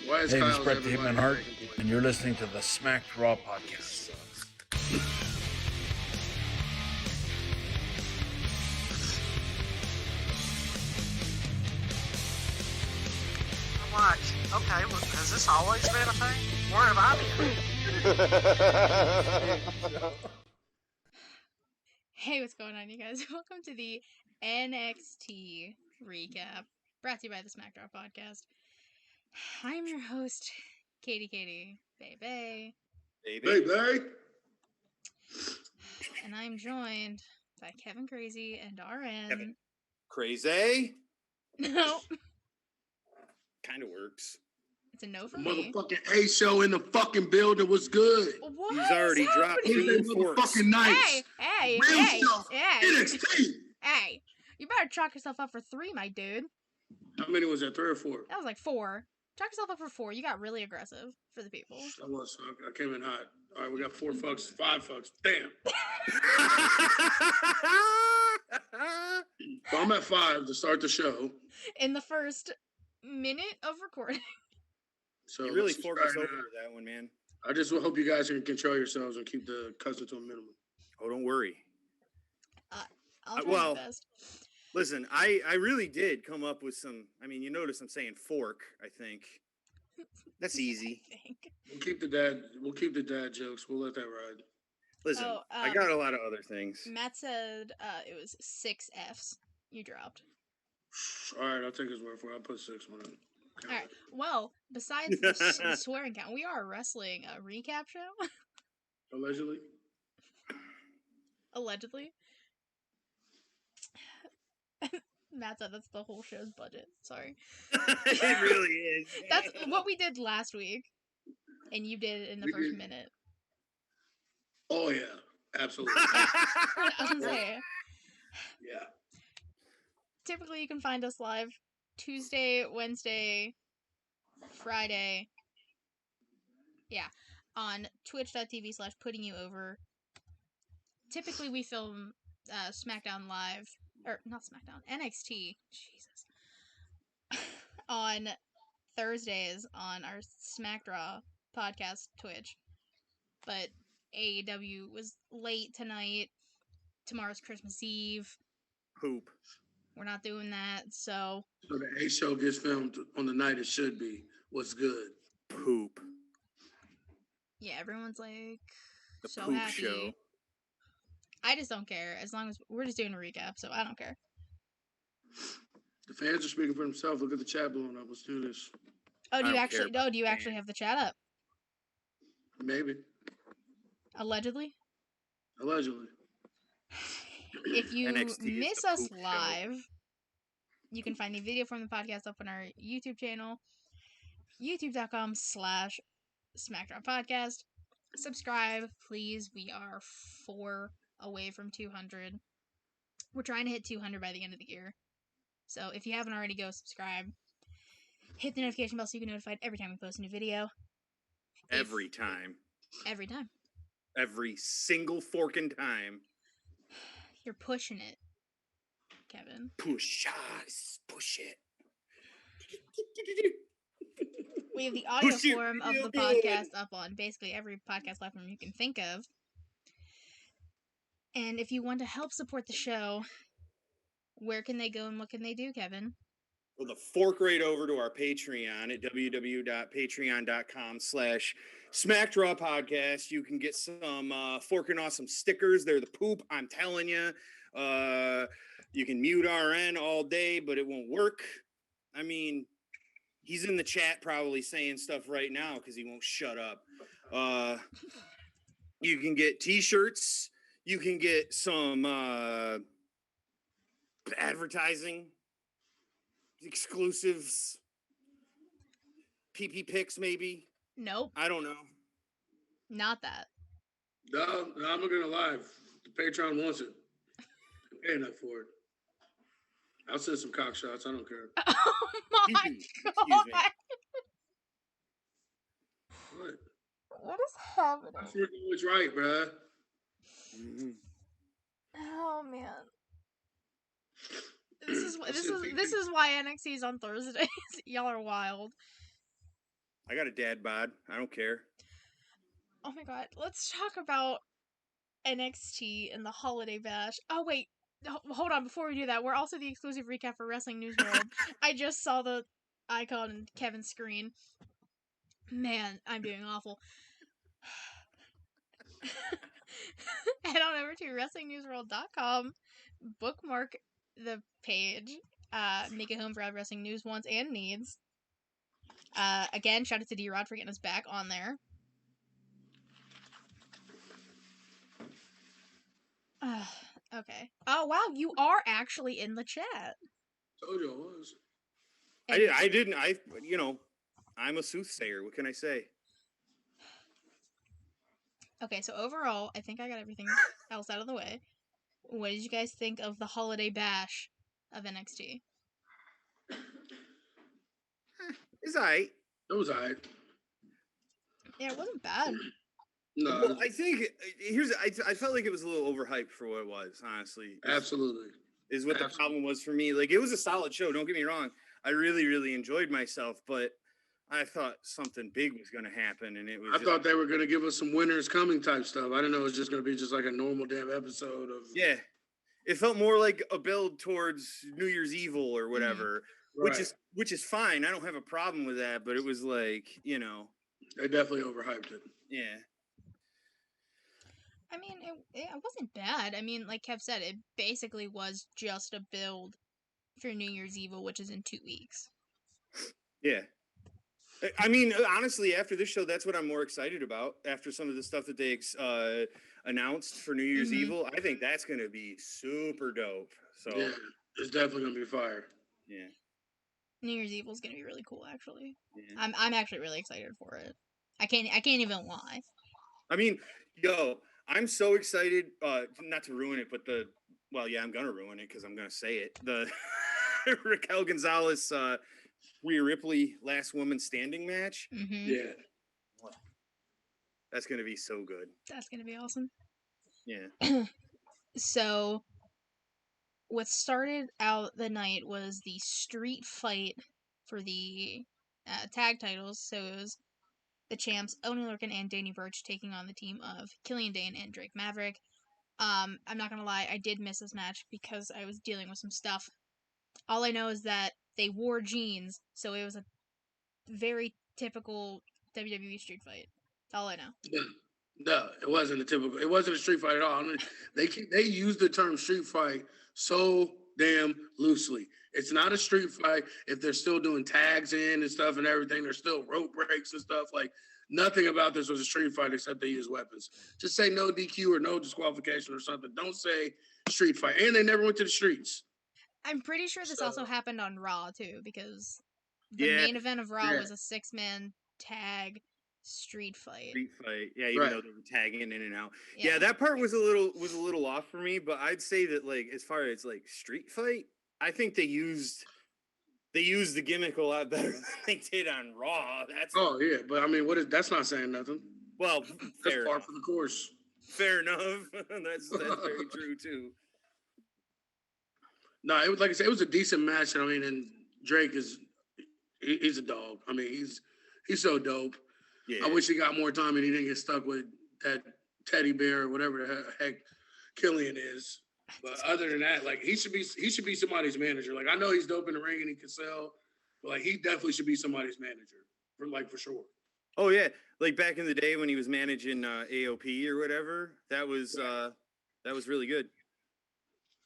Why is Hey, this Kyle's is Brett the everybody Hitman Hart, making points? and you're listening to the Smacked Raw podcast. What? Okay, well, has this always been a thing? Where have I been? Hey, what's going on, you guys? Welcome to the NXT recap, brought to you by the SmackDown podcast. I'm your host, Katie, baby. Baby. And I'm joined by Kevin Crazy and RN. Kevin. Crazy? No, Kind of works. it's a no for me. Motherfucking A show in the fucking building was good. What He's already is dropped happening? Tuesday two forks. motherfucking nights. Hey, Real stuff. NXT. hey! You better chalk yourself up for 3, my dude. How many was that? 3 or 4? That was like 4. Chalk yourself up for 4. You got really aggressive for the people. I came in hot. All right, we got 4 fucks, 5 fucks. Damn. So I'm at 5 to start the show. In the first minute of recording. So You really let's forked try us it over out. with that one, man. I just hope you guys can control yourselves and keep the cussing to a minimum. Oh, don't worry. I'll try well, my best. Listen, I really did come up with some. I mean, you notice I'm saying fork, I think. That's easy. I think. We'll keep the dad jokes. We'll let that ride. Listen, Oh, I got a lot of other things. Matt said it was 6 Fs you dropped. All right, I'll take his word for it. I'll put 6 on it. Okay. Alright, well, besides the swearing count, we are a wrestling recap show, Allegedly. allegedly. Matt said that's the whole show's budget. Sorry. It really is. That's what we did last week, and you did it in the We first did. minute. Oh, yeah. Absolutely. I'm saying. Yeah. Typically, you can find us live Tuesday, Wednesday, Friday. Yeah, on twitch.tv/putting you over. Typically, we film SmackDown live, or not SmackDown, NXT. Jesus. On Thursdays on our SmackDraw podcast Twitch. But AEW was late tonight. Tomorrow's Christmas Eve. Poop. We're not doing that, so So the A show gets filmed on the night it should be. What's good? Poop. yeah, everyone's like The so poop happy. show. I just don't care as long as we're just doing a recap, so I don't care. The fans are speaking for themselves. Look at the chat blowing up. Let's do this. Oh, do I you don't actually? care No, do you about actually fans. have the chat up? Maybe. Allegedly. Allegedly. If you NXT is miss the us poop show. live, you can find the video from the podcast up on our YouTube channel, youtube.com/SmackDown Podcast. Subscribe, please. We are 4 away from 200. We're trying to hit 200 by the end of the year. So if you haven't already, go subscribe. Hit the notification bell so you get notified every time we post a new video. Every time. Every time. Every single forking time. You're pushing it, Kevin. Push us. Push it. We have the audio Push it form of the real podcast up on basically every podcast platform you can think of. And if you want to help support the show, where can they go and what can they do, Kevin? Well, the fork right over to our Patreon at www.patreon.com/SmackDraw Podcast. You can get some forking awesome stickers. They're the poop. I'm telling you. You can mute RN all day, but it won't work. I mean, he's in the chat probably saying stuff right now because he won't shut up. You can get T-shirts. You can get some advertising. Exclusives, PP picks, maybe. Nope, I don't know. not that. No, I'm not gonna lie. The Patreon wants it. I'm paying that for it. I'll send some cock shots. I don't care. Oh my Excuse me. god! What? What is happening? I'm sure it's right, bruh. Mhm. Oh man. This is I said PP. why NXT is on Thursdays. Y'all are wild. I got a dad bod. I don't care. Oh my god, let's talk about NXT and the Holiday Bash. Oh wait, hold on. Before we do that, we're also the exclusive recap for Wrestling News World. I just saw the icon on Kevin's screen. Man, I'm doing awful. Head on over to WrestlingNewsWorld.com, bookmark the page, make it home for all wrestling news, wants, and needs. Again, shout out to D-Rod for getting us back on there. Okay. Oh wow, you are actually in the chat. Told you I was. I didn't. I'm a soothsayer. What can I say? Okay, so overall, I think I got everything else out of the way. What did you guys think of the Holiday Bash of NXT? It's alright. It was alright. Yeah, it wasn't bad. No, Well, I think I felt like it was a little overhyped for what it was. Honestly, absolutely. is what the problem was for me. Like, it was a solid show. Don't get me wrong. I really, really enjoyed myself, but I thought something big was going to happen, and it was. I thought they were going to give us some winners coming type stuff. I didn't know it was just going to be just like a normal damn episode of. Yeah, it felt more like a build towards New Year's Evil or whatever, Right. which is fine. I don't have a problem with that, but it was like, They definitely overhyped it. yeah. I mean, it wasn't bad. I mean, like Kev said, it basically was just a build for New Year's Evil, which is in 2 weeks. Yeah. I mean, honestly, after this show, that's what I'm more excited about. After some of the stuff that they announced for New Year's Evil, I think that's going to be super dope. So yeah, it's definitely going to be fire. Yeah. New Year's Evil is going to be really cool, actually. Yeah. I'm actually really excited for it. I can't even lie. I mean, I'm so excited. Not to ruin it, but I'm gonna ruin it because I'm gonna say it. The Raquel Gonzalez, Rhea Ripley, last woman standing match. Mm-hmm. Yeah, that's gonna be so good. That's gonna be awesome. Yeah. So, what started out the night was the street fight for the tag titles. So it was the champs, Oney Lorcan and Danny Burch, taking on the team of Killian Dane and Drake Maverick. I'm not gonna lie, I did miss this match because I was dealing with some stuff. All I know is that they wore jeans, so it was a very typical WWE street fight. That's all I know. No, it wasn't a street fight at all. I mean, they use the term street fight so damn loosely. It's not a street fight if they're still doing tags in and stuff and everything. There's still rope breaks and stuff. Like, nothing about this was a street fight except they use weapons. Just say no DQ or no disqualification or something. Don't say street fight. And they never went to the streets. I'm pretty sure this also happened on Raw, too, because the main event of Raw was a 6-man tag street fight. Yeah, even though they were tagging in and out. Yeah, that part was a little off for me, but I'd say that, like, as far as like street fight, I think they used the gimmick a lot better than they did on Raw. Yeah, but I mean, that's not saying nothing. Well, that's par for the course. Fair enough. that's very true too. No, it was, like I said, it was a decent match. I mean, and Drake he's a dog. I mean, he's so dope. Yeah. I wish he got more time and he didn't get stuck with that teddy bear or whatever the heck Killian is. But other than that, like, he should be somebody's manager. Like, I know he's dope in the ring and he can sell, but like, he definitely should be somebody's manager for sure. Oh yeah, like back in the day when he was managing AOP or whatever, that was really good.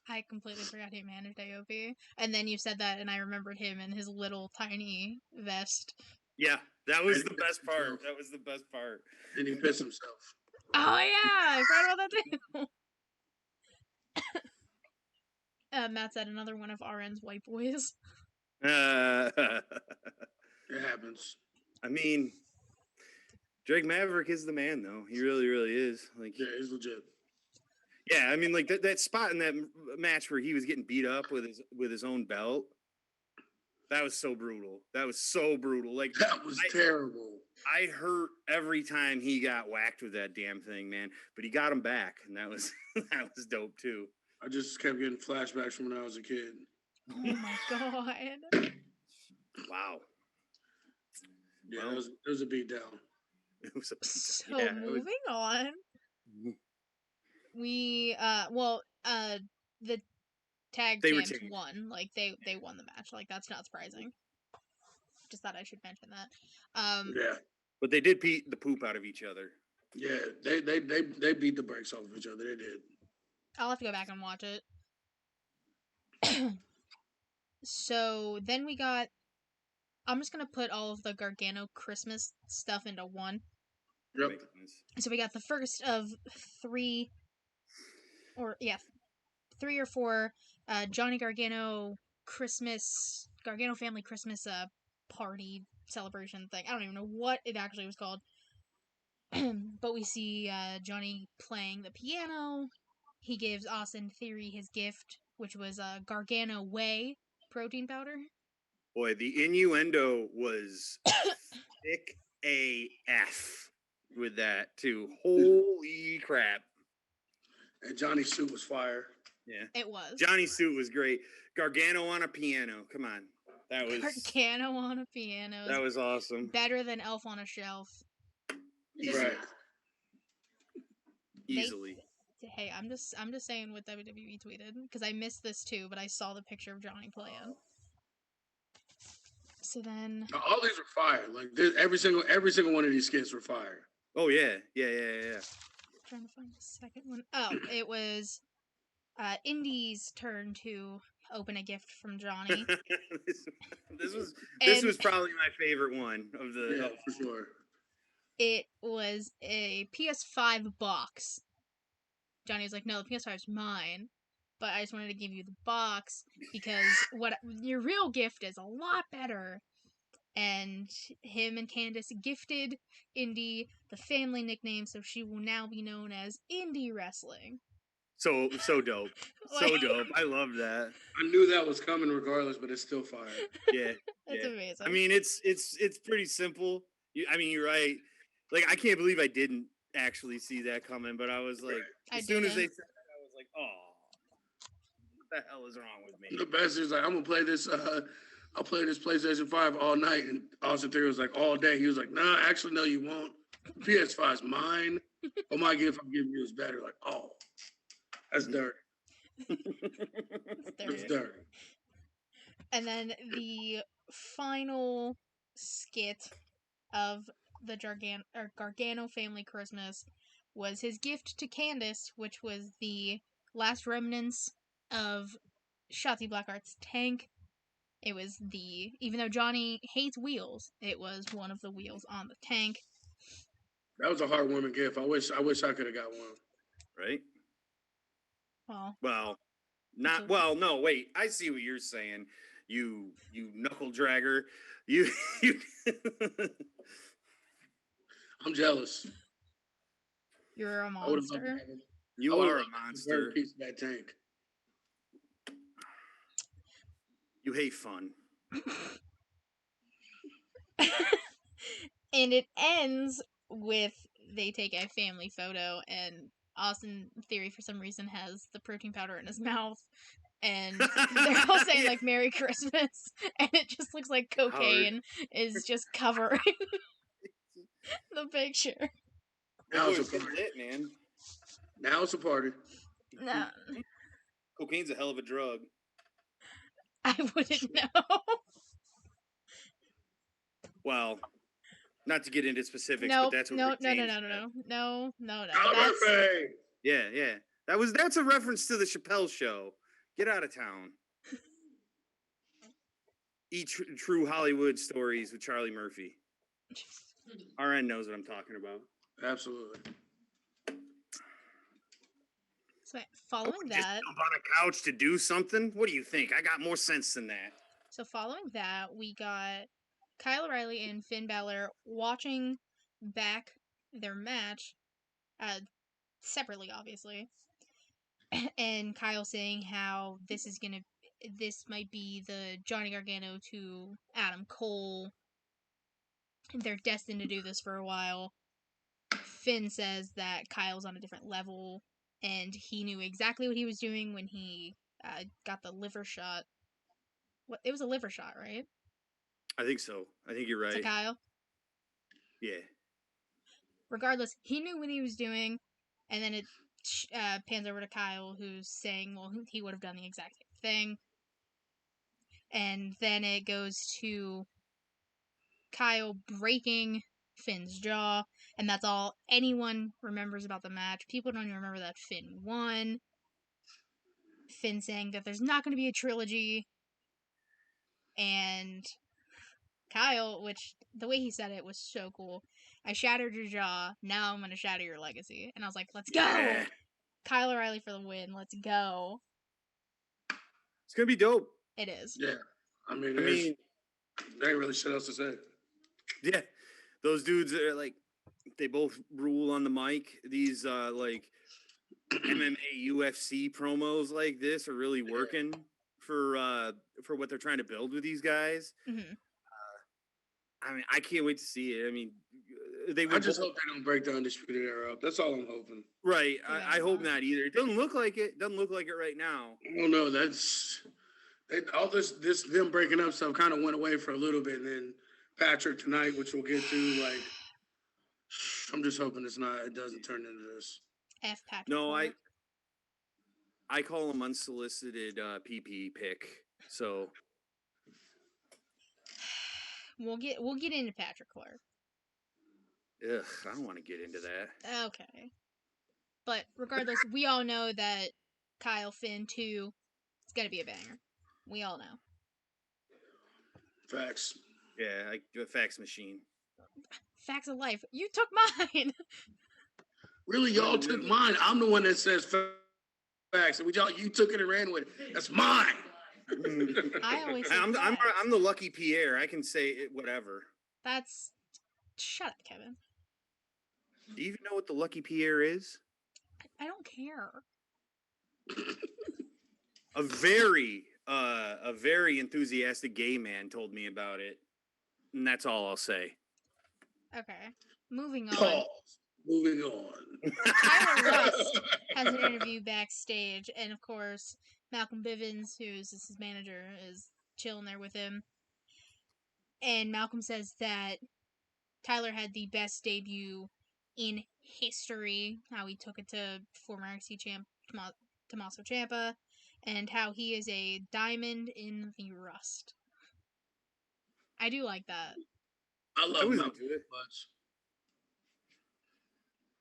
I completely forgot he managed AOP, and then you said that, and I remembered him in his little tiny vest. Yeah, that was the best part. That was the best part. And he pissed himself. Oh yeah, I forgot about that too. Matt said another one of RN's white boys. It happens. I mean, Drake Maverick is the man, though. He really, really is. Like, yeah, he's legit. Yeah, I mean, like that spot in that match where he was getting beat up with his own belt. That was so brutal. Like, that was terrible. I hurt every time he got whacked with that damn thing, man. But he got him back, and that was dope too. I just kept getting flashbacks from when I was a kid. Oh my god! Wow. Yeah, Well, it was a beat down. it was a So yeah, it was- moving on, we the tag They champs retained. won. Like they won the match. Like that's not surprising. Just thought I should mention that. Yeah, but they did beat the poop out of each other. yeah. They beat the brakes off of each other. They did. I'll have to go back and watch it. So then we got. I'm just gonna put all of the Gargano Christmas stuff into one. Yep. Makes sense. So we got the first of three or four Johnny Gargano family Christmas party celebration thing. I don't even know what it actually was called. But we see Johnny playing the piano. He gives Austin Theory his gift, which was Gargano Whey protein powder. Boy, the innuendo was thick AF with that too. Holy crap. And Johnny's suit was fire. Yeah. It was. Johnny's suit was great. Gargano on a piano. Come on. That was Gargano on a piano. that was awesome. Better than Elf on a Shelf. Right. Easily. Hey, I'm just saying what WWE tweeted because I missed this too, but I saw the picture of Johnny playing. So then, All these were fire. Like this, every single one of these skits were fire. Oh yeah. trying to find the second one. Oh, it was Indy's turn to open a gift from Johnny. this was probably my favorite one of the. Yeah, for sure. It was a PS5 box. Johnny was like, "No, the PS5's mine, but I just wanted to give you the box because what your real gift is a lot better." And him and Candace gifted Indy the family nickname, so she will now be known as Indy Wrestling. So dope. So dope. I love that. I knew that was coming regardless, but it's still fire. Yeah. That's yeah. amazing. I mean, it's pretty simple. You're right. Like, I can't believe I didn't actually see that coming, but I was like, as soon as they said that, I was like, oh, what the hell is wrong with me? The best is like, I'm gonna play this. I'll play this PlayStation 5 all night, and Austin Theory was like, all day. He was like, nah, actually, no, you won't. PS5's mine, but my gift I'm giving you is better. Like, oh, that's dirty. That's dirty. And then the final skit of the Gargano family Christmas was his gift to Candace, which was the last remnants of Shotzi Blackheart's tank. It was even though Johnny hates wheels, it was one of the wheels on the tank. That was a heartwarming gift. I wish I could have got one. Right? Well, no, wait. I see what you're saying. You knuckle dragger. You I'm jealous. you're a I would have loved to monster. have him. you I would've are a loved to have monster. a piece of that tank. You hate fun. And it ends with they take a family photo, and Austin Theory, for some reason, has the protein powder in his mouth, and they're all saying like "Merry Christmas," and it just looks like cocaine is just covering the picture. Now Oh, it's a it's getting party. lit, man. Now it's a party. No, Cocaine's a hell of a drug. I wouldn't know. Well, not to get into specifics, No, but that's what no. Rick James said. No. Albert That's Bay. Yeah. That's a reference to the Chappelle Show. Get out of town. Eat true Hollywood stories with Charlie Murphy. RN knows what I'm talking about. Absolutely. so. Following Just that, jump on a couch to do something? What do you think? I got more sense than that. we got Kyle O'Reilly and Finn Balor watching back their match, separately, obviously. And Kyle saying how this might be the Johnny Gargano to Adam Cole. They're destined to do this for a while. Finn says that Kyle's on a different level, and he knew exactly what he was doing when he got the liver shot. It was a liver shot, right? I think so. I think you're right. To Kyle? Yeah. Regardless, he knew what he was doing, and then it pans over to Kyle, who's saying, well, he would have done the exact same thing. And then it goes to Kyle breaking Finn's jaw, and that's all anyone remembers about the match. People don't even remember that Finn won. Finn saying that there's not going to be a trilogy, and Kyle, which the way he said it was so cool. I shattered your jaw, now I'm going to shatter your legacy. And I was like, let's go! Yeah. Kyle O'Reilly for the win, let's go. It's going to be dope. It is. Yeah. I mean, I mean, there ain't really shit else to say. yeah. Those dudes are like, they both rule on the mic. These, like, MMA, UFC promos like this are really working for what they're trying to build with these guys. Mm-hmm. I mean, I can't wait to see it. I mean, I just hope they don't break the Undisputed Era up. That's all I'm hoping. Right. I hope not either. It doesn't look like it. Doesn't look like it right now. Well, no, all this them breaking up stuff kind of went away for a little bit, and then Patrick tonight, which we'll get to. Like, I'm just hoping it doesn't turn into this. F Patrick. No, I call them unsolicited PP pick. So we'll get into Patrick Clark. ugh, I don't want to get into that. Okay. But regardless, we all know that Kyle Finn 2 is going to be a banger. We all know. Facts. Yeah, a fax machine. Facts of life. You took mine. Really, y'all took mine. I'm the one that says facts. You took it and ran with it. That's mine. I always say I'm facts. the lucky Pierre. I can say it whatever. That's... Shut up, Kevin. Do you even know what the lucky Pierre is? I don't care. A very enthusiastic gay man told me about it, and that's all I'll say. Okay. Moving on. Pause. Moving on. Tyler Ruff has an interview backstage, and of course, Malcolm Bivens, who's his manager, is chilling there with him. And Malcolm says that Tyler had the best debut in history, how he took it to former NXT champ Tommaso Ciampa, and how he is a diamond in the rust. I do like that. I love Malcolm much.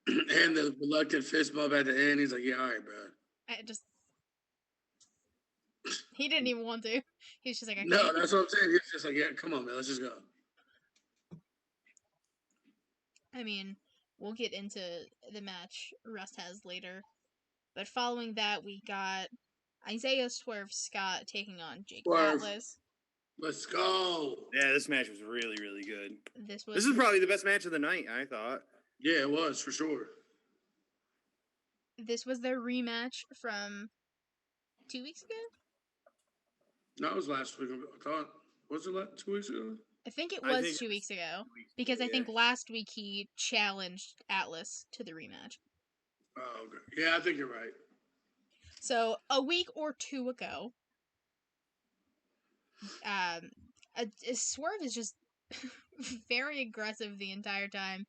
And the reluctant fist bump at the end, he's like, yeah, all right, bro. He didn't even want to. He's just like, okay. No, that's what I'm saying. He's just like, yeah, come on, man, let's just go. I mean, we'll get into the match Rust has later. But following that, we got Isaiah Swerve Scott taking on Jake Atlas. Let's go. Yeah, this match was really, really good. This is probably the best match of the night, I thought. Yeah, it was, for sure. This was their rematch from 2 weeks ago? No, it was last week. I thought. Was it 2 weeks ago? I think it was 2 weeks ago. Because I think last week he challenged Atlas to the rematch. Oh, okay. Yeah, I think you're right. So, a week or two ago, Swerve is just very aggressive the entire time.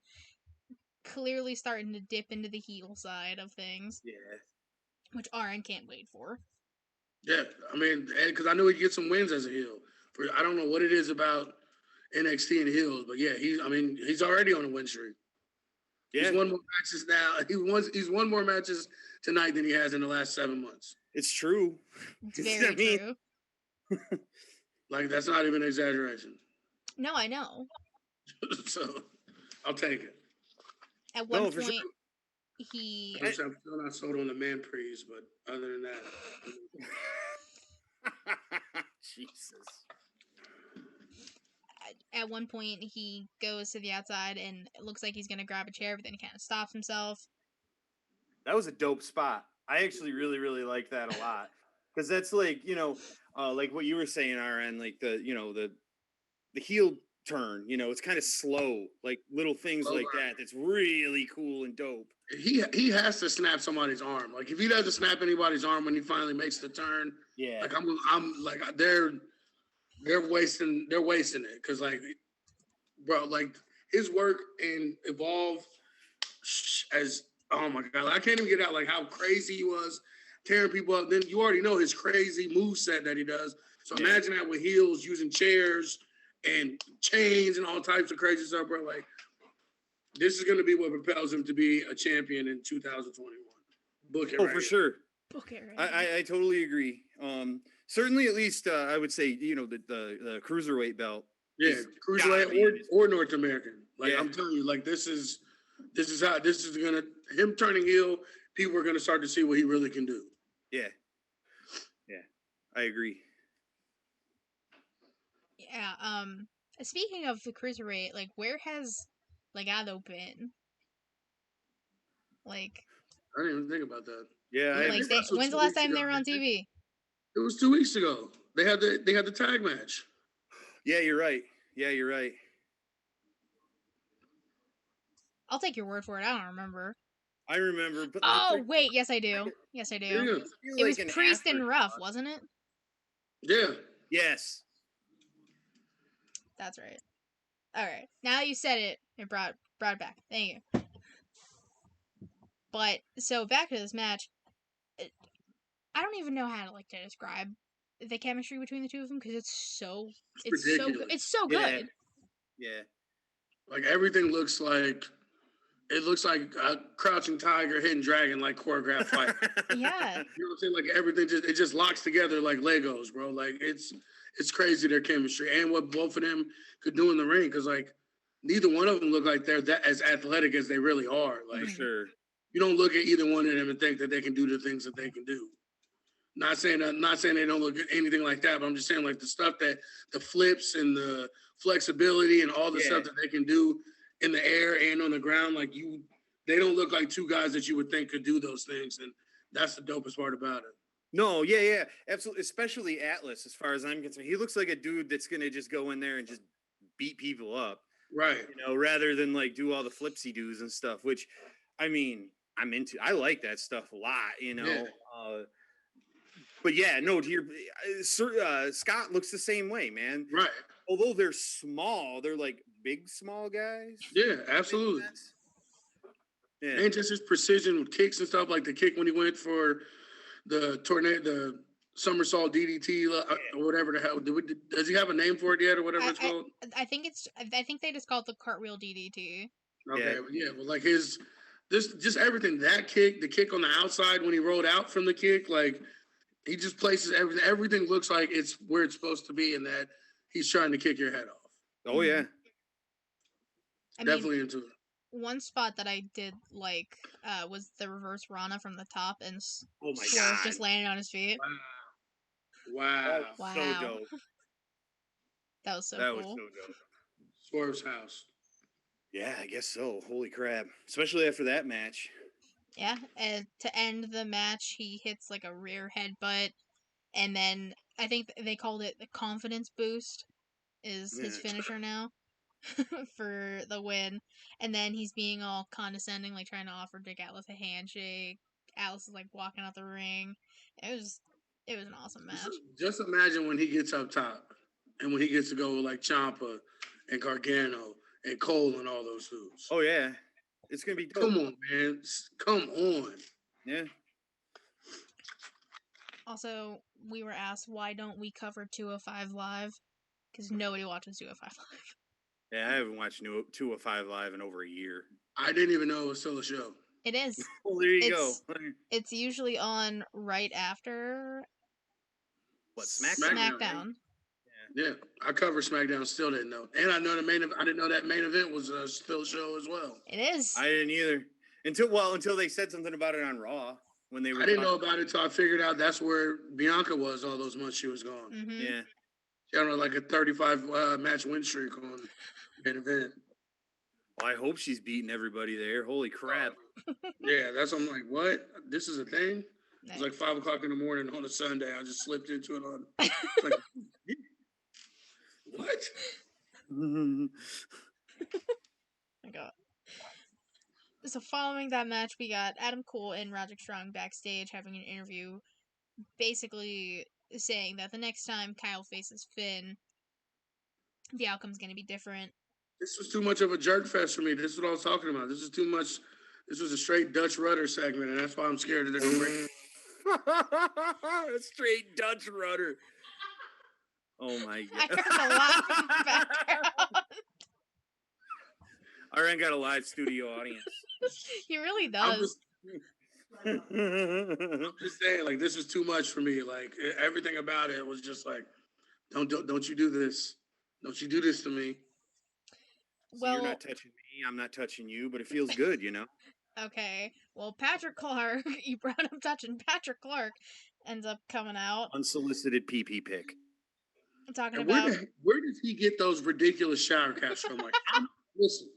Clearly starting to dip into the heel side of things. Yeah. Which RN can't wait for. Yeah, I mean, because I knew he'd get some wins as a heel. I don't know what it is about NXT and heels, but yeah, he's already on a win streak. Yeah. He's won more matches now. He's won more matches tonight than he has in the last 7 months. It's true. It's very true. Like, that's not even an exaggeration. No, I know. So, I'll take it. At one point, he... I'm still not sold on the man Priest, but other than that... Jesus. At one point, he goes to the outside, and it looks like he's going to grab a chair, but then he kind of stops himself. That was a dope spot. I actually really, really like that a lot. Because that's like, like what you were saying, RN, like the heel turn, it's kind of slow, like little things like that. That's really cool and dope. He has to snap somebody's arm. Like, if he doesn't snap anybody's arm when he finally makes the turn, yeah, like I'm like they're wasting it because, like, bro, like his work and Evolve as oh my god, I can't even get out like how crazy he was tearing people up. Then you already know his crazy moveset that he does. So imagine that with heels using chairs and chains and all types of crazy stuff, bro. Like this is gonna be what propels him to be a champion in 2021. Book it. Oh, right for here. sure. Book it right. I totally agree. Certainly, at least I would say the cruiserweight belt. Yeah, cruiserweight or North American. Like I'm telling you, like this is how this is gonna him turning heel. People are gonna start to see what he really can do. Yeah, I agree. Yeah. Speaking of the cruiserweight, like where has Legado been? Like I didn't even think about that. Yeah, when's the last time they were on TV? It was 2 weeks ago. They had the tag match. Yeah, you're right. I'll take your word for it. I don't remember. I remember. But wait, yes I do. Yes I do. Yeah. It was Priest and Ruff, wasn't it? Yeah. Yes. That's right. All right. Now you said it, it brought it back. Thank you. But so back to this match. I don't even know how to describe the chemistry between the two of them because it's so good. It's so good. Yeah. Like everything looks like a Crouching Tiger, Hidden Dragon, like choreographed fight. Yeah. You know what I'm saying? Like everything just locks together like Legos, bro. Like it's crazy their chemistry and what both of them could do in the ring because like neither one of them look like they're that as athletic as they really are. Like For sure. You don't look at either one of them and think that they can do the things that they can do. Not saying they don't look anything like that, but I'm just saying like the stuff that the flips and the flexibility and all the stuff that they can do in the air and on the ground, like they don't look like two guys that you would think could do those things, and that's the dopest part about it. No, yeah, absolutely. Especially Atlas, as far as I'm concerned, he looks like a dude that's gonna just go in there and just beat people up, right? Rather than like do all the flipsy doos and stuff. Which, I mean, I'm into. I like that stuff a lot, Yeah. But yeah, no. To your Scott looks the same way, man. Right. Although they're small, they're like big, small guys. Yeah, absolutely. Yeah. And just his precision with kicks and stuff, like the kick when he went for the tornado, the somersault DDT or whatever the hell. Does he have a name for it yet or whatever it's called? I think they just call it the cartwheel DDT. Okay, well, like just everything, that kick, the kick on the outside when he rolled out from the kick, like he just places everything. Everything looks like it's where it's supposed to be, and that he's trying to kick your head off. Oh yeah, definitely into it. One spot that I did like was the reverse Rana from the top, and oh my Swerve god, just landing on his feet. Wow. So dope. That was so that cool. was so dope. Swerve's house. Yeah, I guess so. Holy crap! Especially after that match. Yeah, and to end the match, he hits like a rear headbutt, and then I think they called it the confidence boost is his finisher now for the win. And then he's being all condescending, like trying to offer Dick Atlas a handshake. Atlas is like walking out the ring. It was an awesome match. Just imagine when he gets up top and when he gets to go with like Ciampa and Gargano and Cole and all those dudes. Oh yeah. It's going to be dope. Come on, man. Come on. Yeah. Also, we were asked, why don't we cover 205 Live? Because nobody watches 205 Live. Yeah, I haven't watched 205 Live in over a year. I didn't even know it was still a show. It is. Well, there you go. It's usually on right after... What, SmackDown? SmackDown. Yeah, I cover SmackDown. Still didn't know, and I know I didn't know that main event was still a show as well. It is. I didn't either until they said something about it on Raw when they were. I didn't know about it until I figured out that's where Bianca was all those months she was gone. Mm-hmm. Yeah, she had like a 35 match win streak on main event. Well, I hope she's beating everybody there. Holy crap! Yeah, I'm like, what? This is a thing? Nice. It was like 5:00 in the morning on a Sunday. I just slipped into it on. Like, what? My God. So following that match, we got Adam Cole and Roderick Strong backstage having an interview, basically saying that the next time Kyle faces Finn, the outcome's going to be different. This was too much of a jerk fest for me. This is what I was talking about. This is too much. This was a straight Dutch rudder segment, and that's why I'm scared that they're gonna bring. A straight Dutch rudder. Oh my I god! heard the laugh in the background. RN got a live studio audience. He really I'm does. just saying, like this was too much for me. Like everything about it was just like, don't you do this? Don't you do this to me? So Well, you're not touching me. I'm not touching you, but it feels good, you know. okay. Well, Patrick Clark, you brought up touching Patrick Clark, ends up coming out Unsolicited PP pick. talking And about. where does he get those ridiculous shower caps from? Like, listen,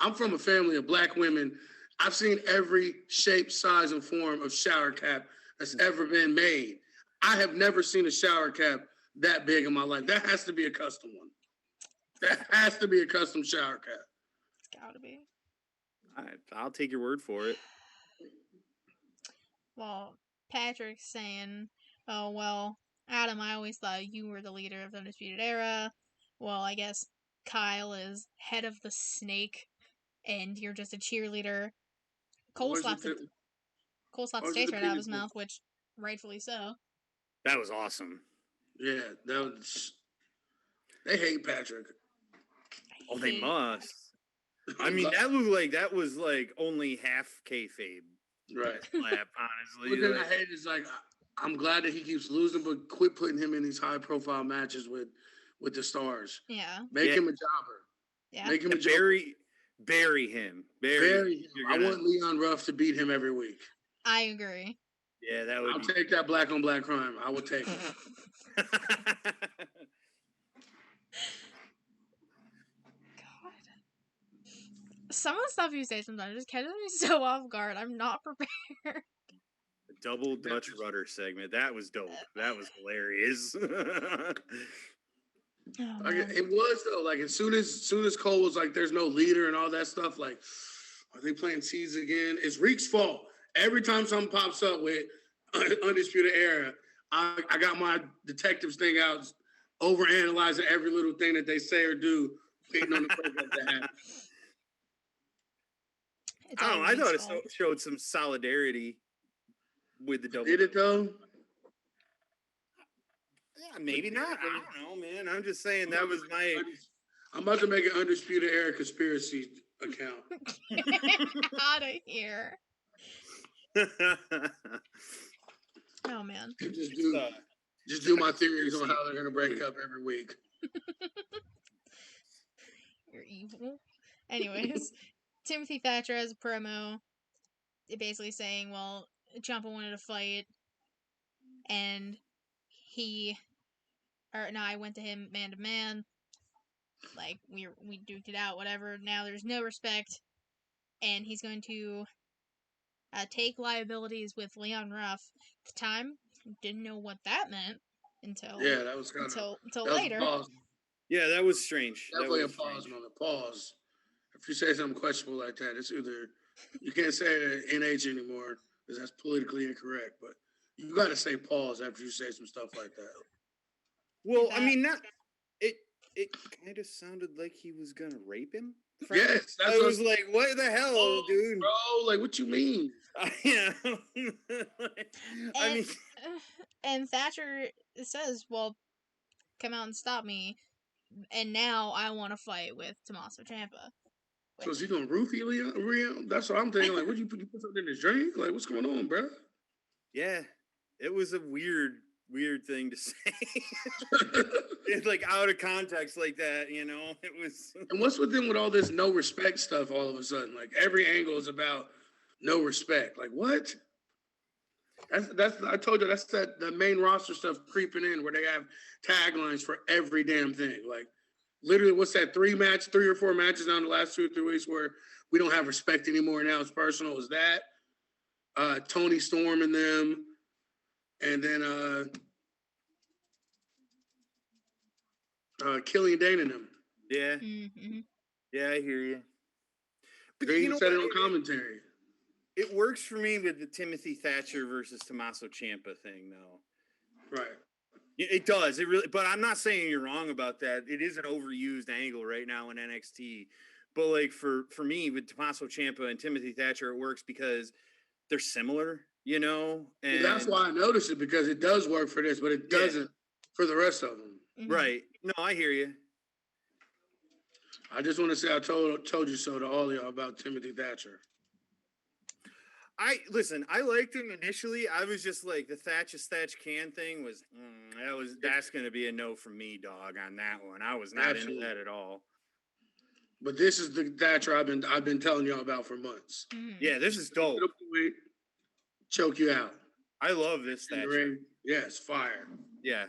I'm from a family of black women. I've seen every shape, size, and form of shower cap that's ever been made. I have never seen a shower cap that big in my life. That has to be a custom one. That has to be a custom shower cap. It's gotta be. I'll take your word for it. Well, Patrick's saying, "Oh well, Adam, I always thought you were the leader of the Undisputed Era. Well, I guess Kyle is head of the Snake, and you're just a cheerleader." Cole slapped his face right out of his mouth, which rightfully so. That was awesome. Yeah, that was. They hate Patrick. Oh, they must. I mean, that was like only half kayfabe. Right. Slap, honestly. What I hate is like I'm glad that he keeps losing, but quit putting him in these high profile matches with the stars. Yeah. Make him a jobber. Yeah. Make him a bury him. Bury him. I want Leon Ruff to beat him every week. I agree. Yeah, that would. I'll take that black on black crime. I will take it. Some of the stuff you say sometimes just catches me so off guard. I'm not prepared. Double Dutch rudder segment. That was dope. That was hilarious. Like, it was though. Like as soon as Cole was like, "There's no leader" and all that stuff. Like, are they playing seeds again? It's Reek's fault. Every time something pops up with Undisputed Era, I got my detectives thing out, overanalyzing every little thing that they say or do, waiting on the breakup to happen. It's I don't know. I Reek's thought fault. it showed some solidarity with the double. Did it though? Yeah, maybe not. I don't know, man. I'm just saying that was my. I'm about to make an Undisputed Era conspiracy account. Out of here. Oh man. Just do my theories on how they're gonna break up every week. You're evil. Anyways, Timothy Thatcher has a promo, basically saying, well, Ciampa wanted to fight, and I went to him man to man. Like we duked it out, whatever. Now there's no respect, and he's going to take liabilities with Leon Ruff. At the time, didn't know what that meant until that was kind of until later. Yeah, that was strange. Definitely a pause moment. Pause. If you say something questionable like that, it's either you can't say it at NH anymore because that's politically incorrect. But you got to say pause after you say some stuff like that. Well, I mean, it kind of sounded like he was gonna rape him. Yes, I was like, what the hell, dude? Bro, like, what you mean? Yeah. And Thatcher says, well, come out and stop me. And now I want to fight with Tommaso Ciampa. So is he going to roofie Leon? That's what I'm thinking. Like, what you put something in his drink? Like, what's going on, bro? Yeah, it was a weird thing to say. It's like out of context like that, you know? It was. And what's with them with all this no respect stuff all of a sudden? Like, every angle is about no respect. Like, what? That's I told you, that's the main roster stuff creeping in where they have taglines for every damn thing. Like, literally, what's that, 3 or 4 matches now in the last 2 or 3 weeks where we don't have respect anymore now it's personal? Is that Tony Storm and them, and then Killian Dane and them. Yeah. Mm-hmm. Yeah, I hear you. But They even said it on commentary. It works for me with the Timothy Thatcher versus Tommaso Ciampa thing, though. Right. It does. It really, but I'm not saying you're wrong about that. It is an overused angle right now in NXT. But like for me with Tommaso Ciampa and Timothy Thatcher, it works because they're similar, you know. And That's why I noticed it, because it does work for this, but it doesn't for the rest of them. Mm-hmm. Right. No, I hear you. I just want to say I told you so to all of y'all about Timothy Thatcher. I liked him initially. I was just like the Thatch can thing was that's gonna be a no from me, dog, on that one. I was not into that at all. But this is the Thatcher I've been telling y'all about for months. Mm-hmm. Yeah, this is dope. Choke you out. I love this Thatcher. Yes, fire. Yeah.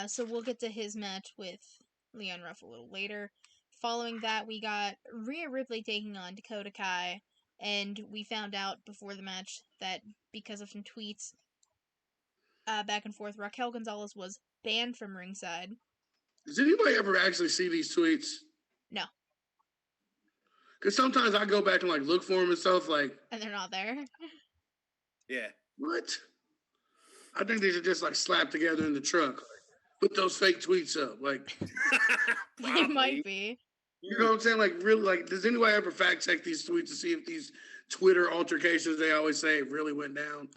So we'll get to his match with Leon Ruff a little later. Following that, we got Rhea Ripley taking on Dakota Kai, and we found out before the match that because of some tweets back and forth, Raquel Gonzalez was banned from ringside. Does anybody ever actually see these tweets? No. Because sometimes I go back and like look for them and stuff, like, And they're not there. Yeah. What? I think they should just like slap together in the truck. Like, put those fake tweets up. Like, They might be. you know what I'm saying? Like, really, like, does anybody ever fact check these tweets to see if these Twitter altercations they always say really went down?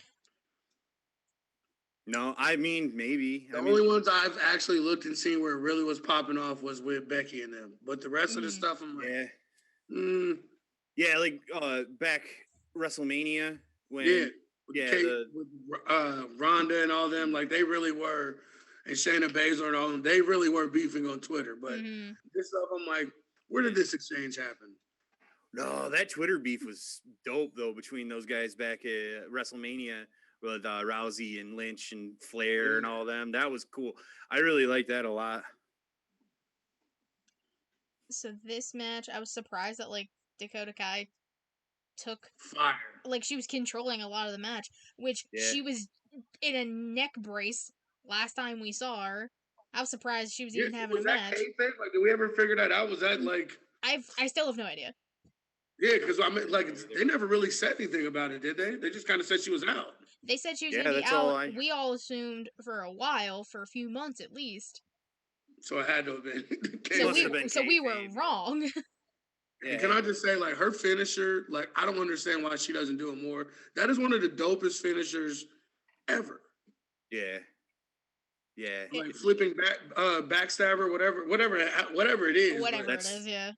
No, I mean maybe. The only ones I've actually looked and seen where it really was popping off was with Becky and them. But the rest of the stuff, I'm like, yeah, like back WrestleMania when with Ronda and all them, like they really were, and Shayna Baszler and all them, they really were beefing on Twitter. But this stuff, I'm like, where did this exchange happen? No, that Twitter beef was dope though between those guys back at WrestleMania with Rousey and Lynch and Flair and all them. That was cool. I really liked that a lot. So this match, I was surprised that like Dakota Kai took fire. Like she was controlling a lot of the match, which she was in a neck brace last time we saw her. I was surprised she was even having a match. Like, did we ever figure that out? Was that like? I still have no idea. Yeah, because I mean, like, they never really said anything about it, did they? They just kind of said she was out. They said she was going to be out. We all assumed for a while, for a few months at least. So it had to have been. So we were wrong. And can I just say, like, her finisher, like, I don't understand why she doesn't do it more. That is one of the dopest finishers ever. Yeah. Yeah. Like flipping backstabber, whatever it is. Whatever it is, yeah.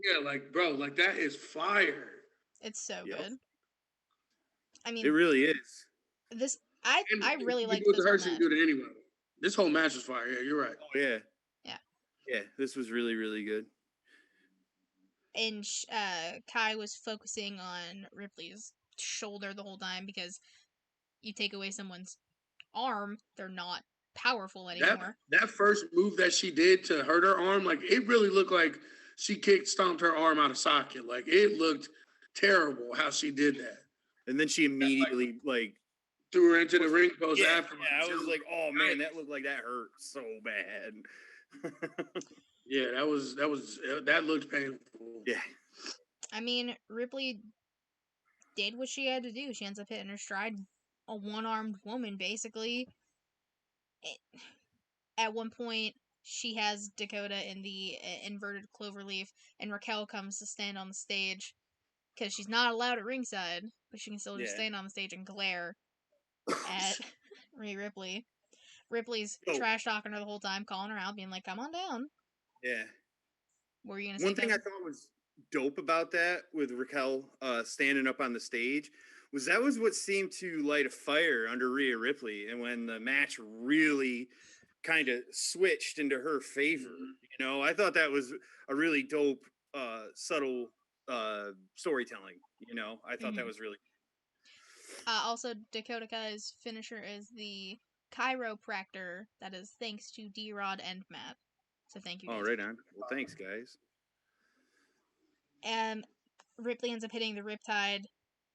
Yeah, like, bro, like, that is fire. It's so good. I mean, it really is. I really like this whole match. Do it anyway. This whole match was fire. Yeah, you're right. Oh, yeah. Yeah. Yeah, this was really, really good. And Kai was focusing on Ripley's shoulder the whole time because you take away someone's arm, they're not powerful anymore. That first move that she did to hurt her arm, like, it really looked like she stomped her arm out of socket. Like, it looked terrible how she did that. And then she immediately, threw her into the ring post after. Yeah, I was like, oh, man, that looked like that hurt so bad. Yeah, that looked painful. Yeah. I mean, Ripley did what she had to do. She ends up hitting her stride, a one-armed woman, basically. At one point, she has Dakota in the inverted cloverleaf, and Raquel comes to stand on the stage because she's not allowed at ringside, but she can still just stand on the stage and glare at Rhea Ripley. Ripley's trash talking her the whole time, calling her out, being like, "Come on down." Yeah. What were you gonna say? One thing I thought was dope about that with Raquel standing up on the stage was what seemed to light a fire under Rhea Ripley, and when the match really kind of switched into her favor, you know, I thought that was a really dope, subtle storytelling. You know, I thought that was really. Also, Dakota Kai's finisher is the chiropractor. That is thanks to D-Rod and Matt. So thank you guys. Oh, right on. Well, thanks, guys. And Ripley ends up hitting the Riptide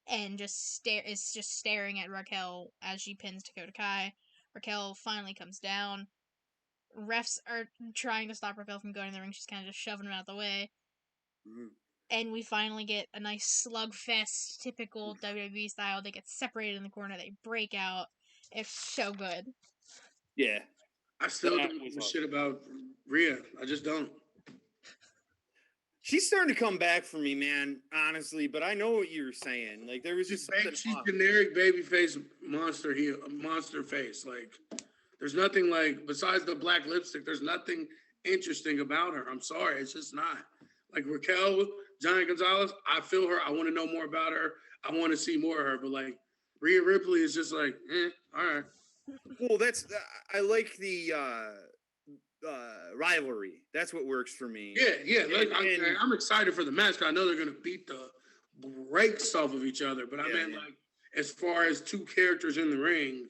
and is just staring at Raquel as she pins Dakota Kai. Raquel finally comes down. Refs are trying to stop Raquel from going in the ring. She's kind of just shoving him out of the way. Mm-hmm. And we finally get a nice slugfest, typical WWE style. They get separated in the corner. They break out. It's so good. Yeah. I still That don't was give a awesome. shit about Rhea. I just don't. She's starting to come back for me, man, honestly, but I know what you were saying. Like, there was just something She's off. generic babyface monster face. Like, there's nothing like besides the black lipstick. There's nothing interesting about her. I'm sorry, it's just not. Like Raquel, Giant Gonzalez, I feel her. I want to know more about her. I want to see more of her. But like Rhea Ripley is just like, all right. Well, I like the rivalry. That's what works for me. Yeah. Like, I'm excited for the match. I know they're gonna beat the brakes off of each other. But I mean, like, as far as two characters in the ring,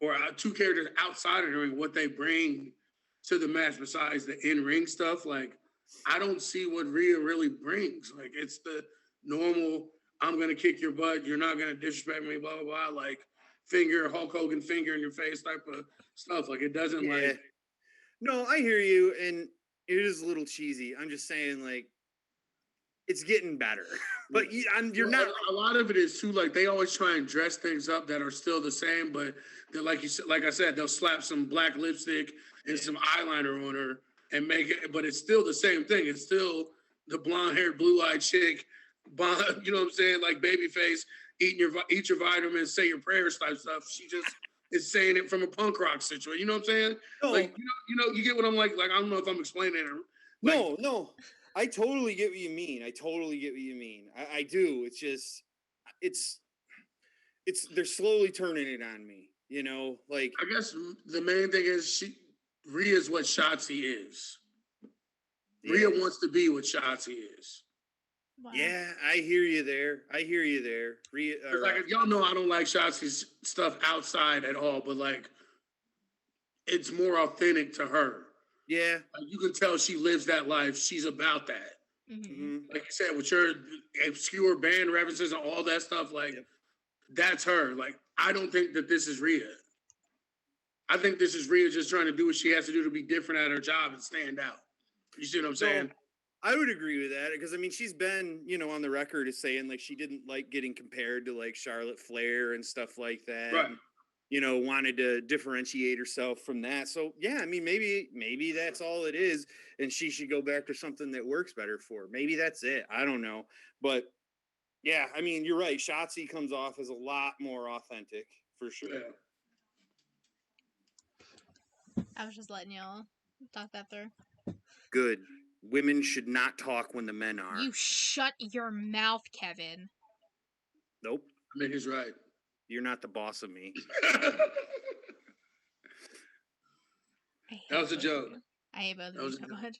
or two characters outside of the ring, what they bring to the match besides the in-ring stuff, like, I don't see what Rhea really brings. Like, it's the normal, I'm going to kick your butt, you're not going to disrespect me, blah, blah, blah, like, Hulk Hogan finger in your face type of stuff. Like, it doesn't, like... No, I hear you, and it is a little cheesy. I'm just saying, like, it's getting better. But you're not... A lot of it is, too, like, they always try and dress things up that are still the same, but they're, like I said, they'll slap some black lipstick and some eyeliner on her and make it, but it's still the same thing. It's still the blonde-haired, blue-eyed chick, you know what I'm saying, like Babyface, eat your vitamins, say your prayers type stuff. She just is saying it from a punk rock situation. You know what I'm saying? No. Like, you get what I'm like. Like, I don't know if I'm explaining it. Like, No. I totally get what you mean. I do. It's just, they're slowly turning it on me, you know? Like, I guess the main thing is Rhea's what Shotzi is. Rhea wants to be what Shotzi is. Wow. Yeah, I hear you there. Rhea, like, y'all know I don't like Shotzi's stuff outside at all, but like, it's more authentic to her. Yeah. Like, you can tell she lives that life. She's about that. Mm-hmm. Like you said, with your obscure band references and all that stuff, like, that's her. Like, I don't think that this is Rhea. I think this is Rhea just trying to do what she has to do to be different at her job and stand out. You see what I'm saying? I would agree with that because, I mean, she's been, on the record as saying, like, she didn't like getting compared to, like, Charlotte Flair and stuff like that. Right. And, wanted to differentiate herself from that. So, yeah, I mean, maybe that's all it is, and she should go back to something that works better for her. Maybe that's it. I don't know. But, yeah, I mean, you're right. Shotzi comes off as a lot more authentic, for sure. Yeah. I was just letting y'all talk that through. Good. Women should not talk when the men are. You shut your mouth, Kevin. Nope. I mean, he's right. You're not the boss of me. That was a joke. I hate both of you so much.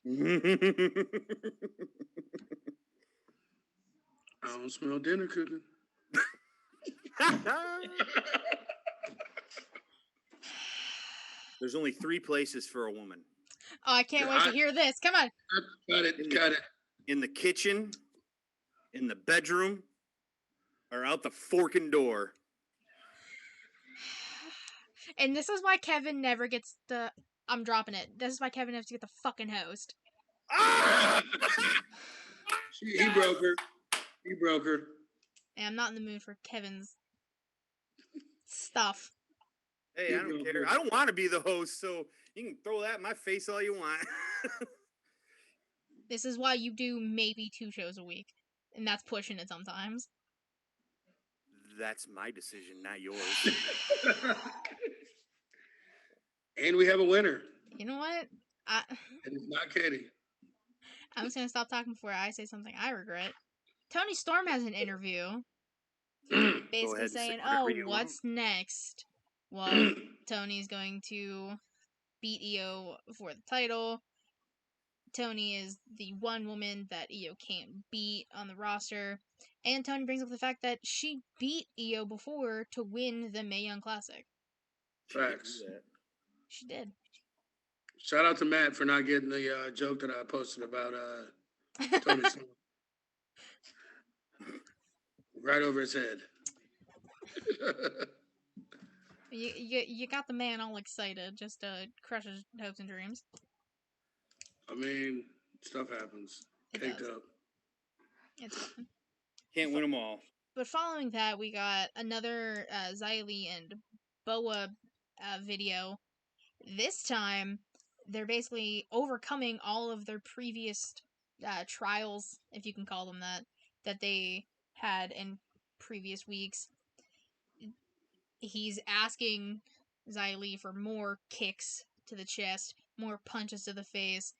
I don't smell dinner cooking. There's only 3 places for a woman. Oh, I can't wait to hear this. Come on. Got it. In the kitchen, in the bedroom, or out the forking door. And this is why Kevin never gets the... I'm dropping it. This is why Kevin has to get the fucking host. Ah! He broke her. And I'm not in the mood for Kevin's stuff. Hey, I don't care. I don't want to be the host, so you can throw that in my face all you want. This is why you do maybe 2 shows a week. And that's pushing it sometimes. That's my decision, not yours. And we have a winner. You know what? And it's not Katie. I'm just going to stop talking before I say something I regret. Tony Storm has an interview. Basically saying, what's next? Well, Tony's going to beat Io for the title. Tony is the one woman that Io can't beat on the roster. And Tony brings up the fact that she beat Io before to win the Mae Young Classic. Facts. She did. Shout out to Matt for not getting the joke that I posted about Tony Storm. Right over his head. You got the man all excited just to crush his hopes and dreams. I mean, stuff happens. Caked up. It's fun. Can't win them all. But following that, we got another Xylee and BOA video. This time, they're basically overcoming all of their previous trials, if you can call them that they had in previous weeks. He's asking Xia Li for more kicks to the chest, more punches to the face.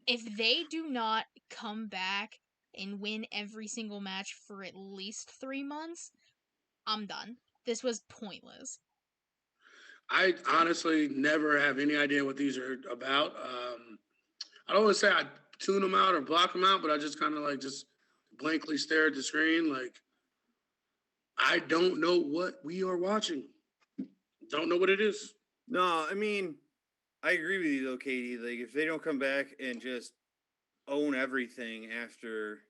If they do not come back and win every single match for at least 3 months, I'm done. This was pointless. I honestly never have any idea what these are about. I don't want to say I tune them out or block them out, but I just kind of like just blankly stare at the screen. Like, I don't know what we are watching. Don't know what it is. No, I mean, I agree with you though, Katie. Like, if they don't come back and just own everything after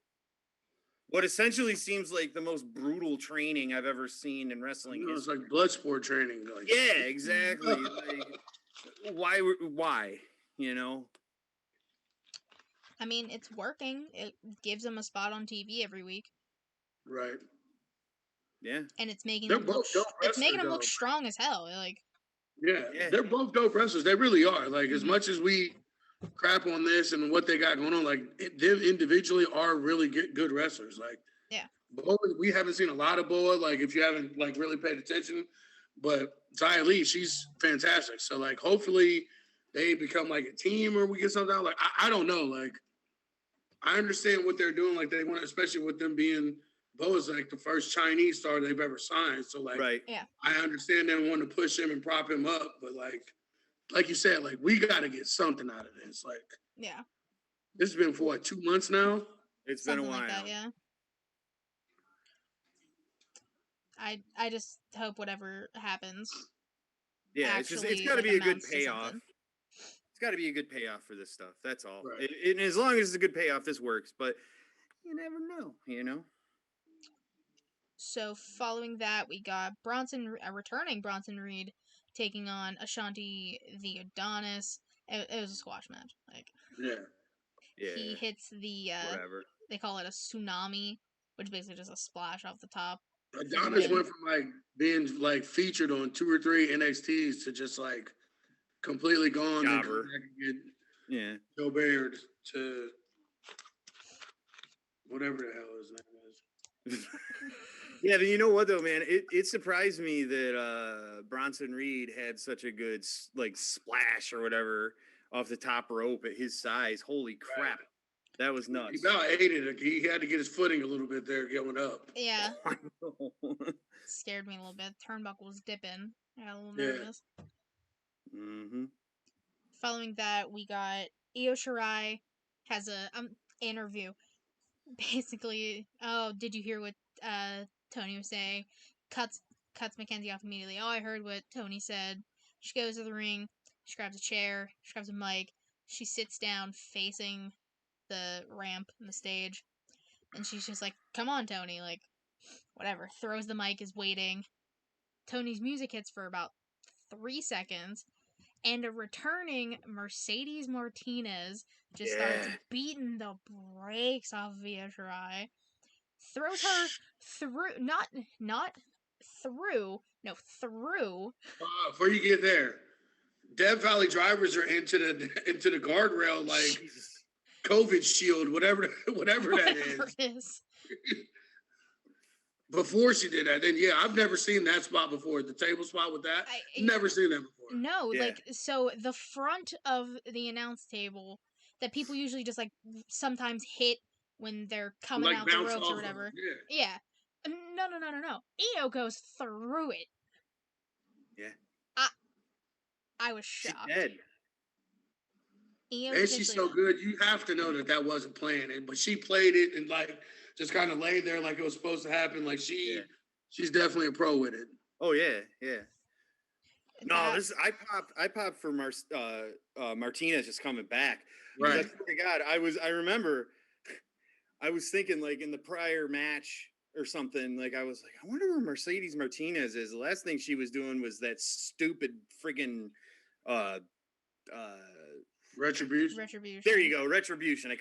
what essentially seems like the most brutal training I've ever seen in wrestling. It's like blood sport training. Like. Yeah, exactly. Like, why? You know? I mean, it's working. It gives them a spot on TV every week. Right. Yeah. And it's making They're them both dope it's making them wrestlers, look though. strong as hell. Like, yeah, they're both dope wrestlers. They really are. Like, as much as we crap on this and what they got going on, like, them individually are really good wrestlers. Like, yeah. Boa, we haven't seen a lot of Boa, like, if you haven't, like, really paid attention. But Xia Li, she's fantastic. So, like, hopefully they become, like, a team or we get something out. Like, I don't know. Like, I understand what they're doing. Like, they want, especially with them being Boa's, like, the first Chinese star they've ever signed. So, like, right. Yeah. I understand them wanting to push him and prop him up. But, like you said, like, we got to get something out of this. Like, yeah. This has been for, what, 2 months now? It's Something been a while. like that, yeah. I just hope whatever happens. Yeah, it's got to be a good payoff. It's got to be a good payoff for this stuff. That's all. Right. And as long as it's a good payoff, this works. But you never know, you know? So following that, we got returning Bronson Reed taking on Ashanti the Adonis. It was a squash match. Like, Yeah. he hits the whatever. They call it a tsunami, which is basically just a splash off the top. Adonis went from, like, being, like, featured on 2 or 3 NXTs to just, like, completely gone. Jobber. And Yeah. Joe Baird to whatever the hell his name is. Yeah, but you know what though, man? It surprised me that Bronson Reed had such a good like splash or whatever off the top rope at his size. Holy crap. Right. That was nuts. He about ate it. He had to get his footing a little bit there going up. Yeah. Scared me a little bit. Turnbuckle was dipping. I got a little nervous. Mm-hmm. Following that, we got Io Shirai has a interview. Basically, did you hear what Tony was saying? Cuts Mackenzie off immediately. Oh, I heard what Tony said. She goes to the ring. She grabs a chair. She grabs a mic. She sits down facing the ramp and the stage. And she's just like, come on, Tony. Like, whatever. Throws the mic, is waiting. Tony's music hits for about 3 seconds. And a returning Mercedes Martinez just starts beating the brakes off of Io Shirai. Throws her through, not through, no, through. Before you get there, Death Valley drivers are into the guardrail like COVID shield, whatever that is. Before she did that, then I've never seen that spot before. The table spot with that, never seen that before. No, like, so the front of the announce table that people usually just like sometimes hit when they're coming out the ropes or whatever. Yeah. No. Io goes through it. Yeah. I was shocked. She's dead. And she's so good, you have to know that wasn't planned. But she played it and like just kind of laid there like it was supposed to happen. Like she's definitely a pro with it. Oh yeah. No, I popped for Martinez just coming back. Right. God, I remember I was thinking like in the prior match or something, like I was like, I wonder where Mercedes Martinez is. The last thing she was doing was that stupid friggin' Retribution. There you go, Retribution.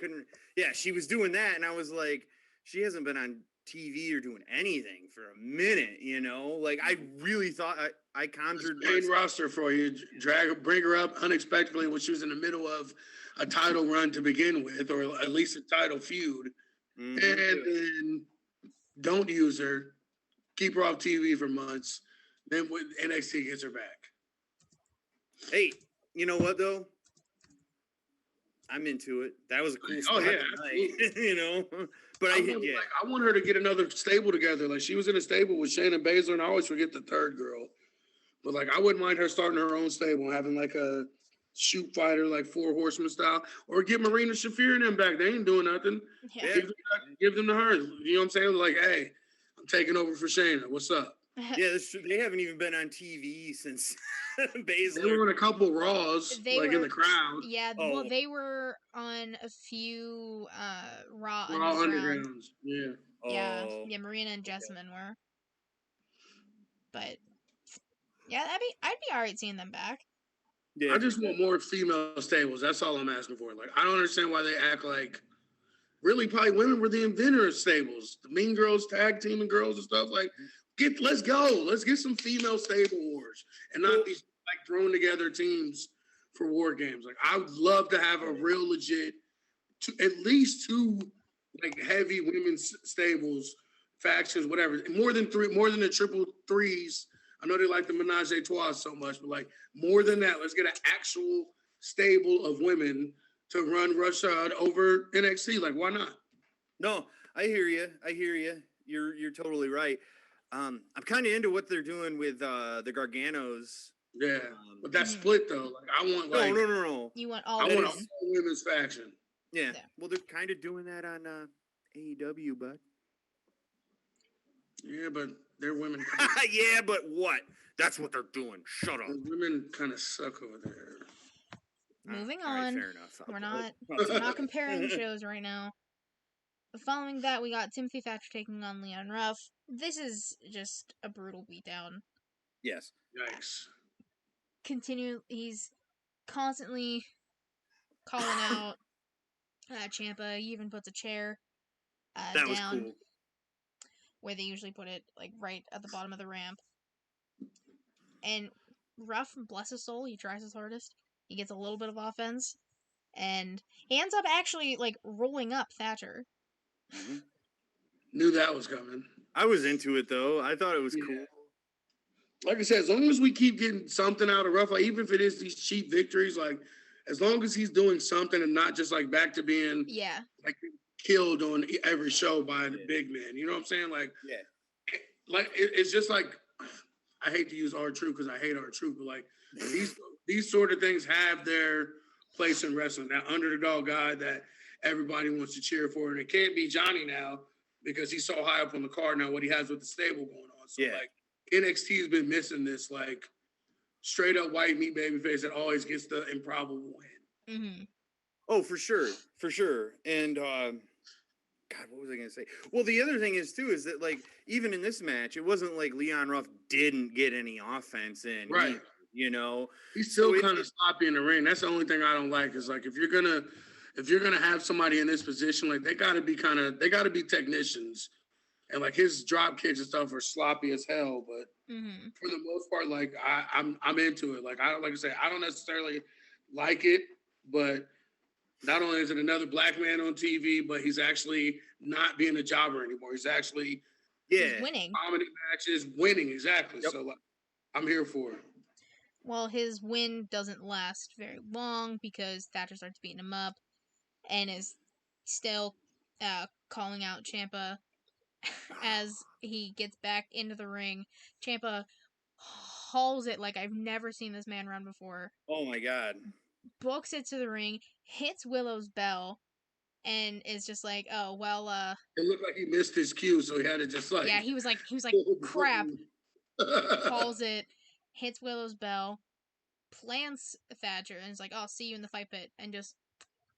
She was doing that, and I was like, she hasn't been on TV or doing anything for a minute, you know? Like, I really thought I conjured... Main roster for you. Bring her up unexpectedly when she was in the middle of a title run to begin with, or at least a title feud. Mhm. And then don't use her. Keep her off TV for months. Then when NXT gets her back. Hey, you know what, though? I'm into it. That was a cool spot tonight, you know? But I want her to get another stable together. Like, she was in a stable with Shayna Baszler, and I always forget the third girl. But, like, I wouldn't mind her starting her own stable and having, like, a shoot fighter, like, 4 Horsemen style. Or get Marina Shafir and them back. They ain't doing nothing. Yeah. Give them to her. You know what I'm saying? Like, hey, I'm taking over for Shayna. What's up? Yeah, that's true. They haven't even been on TV since Baszler. They were on a couple Raws, in the crowd. Yeah, well, they were on a few Raw Undergrounds. Yeah. Yeah, Marina and Jessamine were. But yeah, I'd be alright seeing them back. Yeah, I just want more female stables. That's all I'm asking for. Like, I don't understand why they act like really probably women were the inventor of stables. The Mean Girls tag team and girls and stuff. Like, let's go. Let's get some female stable wars and not these like thrown together teams for war games. Like, I would love to have a real legit, at least 2 like heavy women's stables, factions, whatever. More than the triple threes. I know they like the menage a trois so much, but like more than that, let's get an actual stable of women to run Rushad over NXT. Like, why not? No, I hear you. You're totally right. I'm kind of into what they're doing with the Garganos. Yeah, but that's split though. Like, I want like no. You want all? I want a women. full women's faction. Yeah. Well, they're kind of doing that on AEW, bud. Yeah, but they're women. Yeah, but what? That's what they're doing. Shut up. The women kind of suck over there. Moving all right, on. fair enough. We're not comparing shows right now. Following that, we got Timothy Thatcher taking on Leon Ruff. This is just a brutal beatdown. Yes. Yikes. He's constantly calling out Ciampa. He even puts a chair that was down cool. where they usually put it, like right at the bottom of the ramp. And Ruff, bless his soul, he tries his hardest. He gets a little bit of offense, and he ends up actually like rolling up Thatcher. Mm-hmm. Knew that was coming. I was into it though. I thought it was cool. Like I said, as long as we keep getting something out of Ruff, like, even if it is these cheap victories, like as long as he's doing something and not just like back to being like killed on every show by the big man. You know what I'm saying? Like, like it's just like, I hate to use R-Truth because I hate R-Truth, but like these sort of things have their place in wrestling. That underdog guy that everybody wants to cheer for, and it can't be Johnny now because he's so high up on the card now. What he has with the stable going on, so like NXT's been missing this like straight up white meat babyface that always gets the improbable win. Mm-hmm. Oh, for sure. And God, what was I going to say? Well, the other thing is too is that like even in this match, it wasn't like Leon Ruff didn't get any offense in, right? Either, you know, he's still kind of sloppy in the ring. That's the only thing I don't like. Is like if you're gonna have somebody in this position, like they gotta be technicians, and like his drop kicks and stuff are sloppy as hell. But for the most part, like I'm into it. Like I say, I don't necessarily like it, but not only is it another black man on TV, but he's actually not being a jobber anymore. He's actually he's winning comedy matches, winning exactly. Yep. So like, I'm here for it. Well, his win doesn't last very long because Thatcher starts beating him up and is still calling out Ciampa as he gets back into the ring. Ciampa hauls it like I've never seen this man run before. Oh my God. Books it to the ring, hits Willow's bell, and is just like, oh, well, it looked like he missed his cue, so he had to just like... Yeah, he was like, crap. Calls it, hits Willow's bell, plants Thatcher, and is like, oh, I'll see you in the fight pit, and just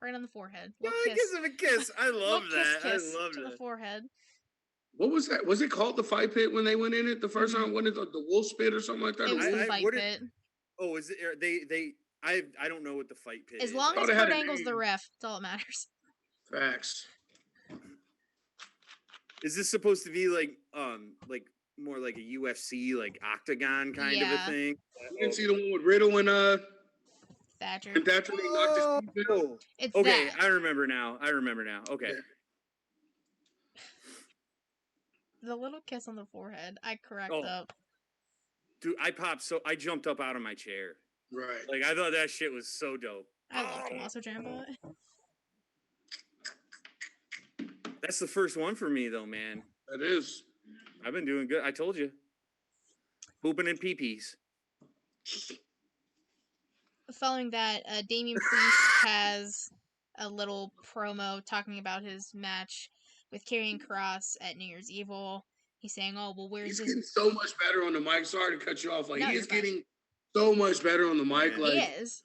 right on the forehead. Yeah, give him a kiss. I love that. Kiss I love to that. the forehead. What was that? Was it called the fight pit when they went in it the first time? When it the wolf spit or something like that? It was the fight pit. Oh, is it? I don't know what the fight pit is. As long as Kurt Angle's the ref, that's all that matters. Facts. Is this supposed to be like more like a UFC like octagon kind of a Yeah. thing? You didn't see the one with Riddle and Thatcher. Thatcher, they knocked his teeth out? Oh, It's okay, that. I remember now. Okay. Yeah. The little kiss on the forehead. I cracked Oh. up. Dude, I jumped up out of my chair. Right. Like I thought that shit was so dope. I love Tommaso Ciampa. That's the first one for me though, man. That is. I've been doing good. I told you. Pooping and pee-pees. Following that, Damien Priest has a little promo talking about his match with Karrion Kross at New Year's Evil. He's saying, "Oh, well, where's He's this?" getting so much better on the mic. Sorry to cut you off. Like No, he you're is fine. getting so much better on the mic. Yeah. Like He is.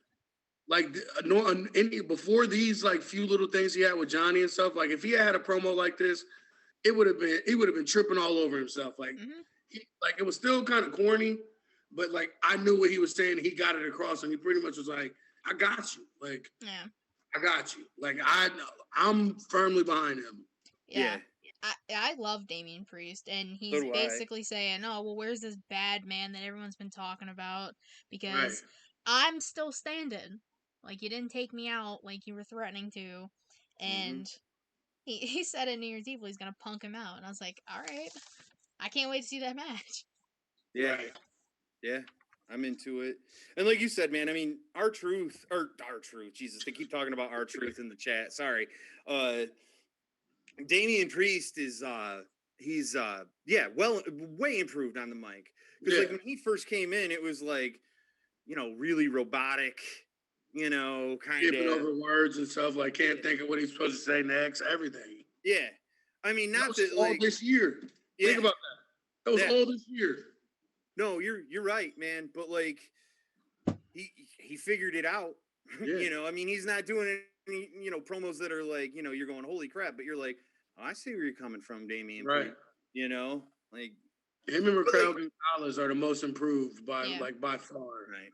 like before these like few little things he had with Johnny and stuff. Like if he had a promo like this, he would have been tripping all over himself. Like Mhm. it was still kind of corny, but like I knew what he was saying. He got it across, and he pretty much was like, "I got you. Like Yeah. I got you. Like I'm firmly behind him." Yeah. I love Damien Priest, and he's do I. basically saying, "Oh, well, where's this bad man that everyone's been talking about? Because I'm still standing. Like, you didn't take me out like you were threatening to." And he said at New Year's Evil he's going to punk him out. And I was like, all right. I can't wait to see that match. Yeah. Right. Yeah. I'm into it. And like you said, man, I mean, our truth, Jesus, they keep talking about our truth in the chat. Sorry. Damien Priest is he's way improved on the mic. Because like when he first came in, it was like, really robotic, kind Skipping of over words and stuff, like can't think of what he's supposed to say next, everything. Yeah. I mean, That not was that all like this year. yeah. Think about that. That was all this year. No, you're right, man. But like he figured it out. Yeah. I mean, he's not doing any, promos that are like, you're going, holy crap, but you're like, oh, I see where you're coming from, Damien. Right. Like Him and Raquel Gonzalez are the most improved by far. Right.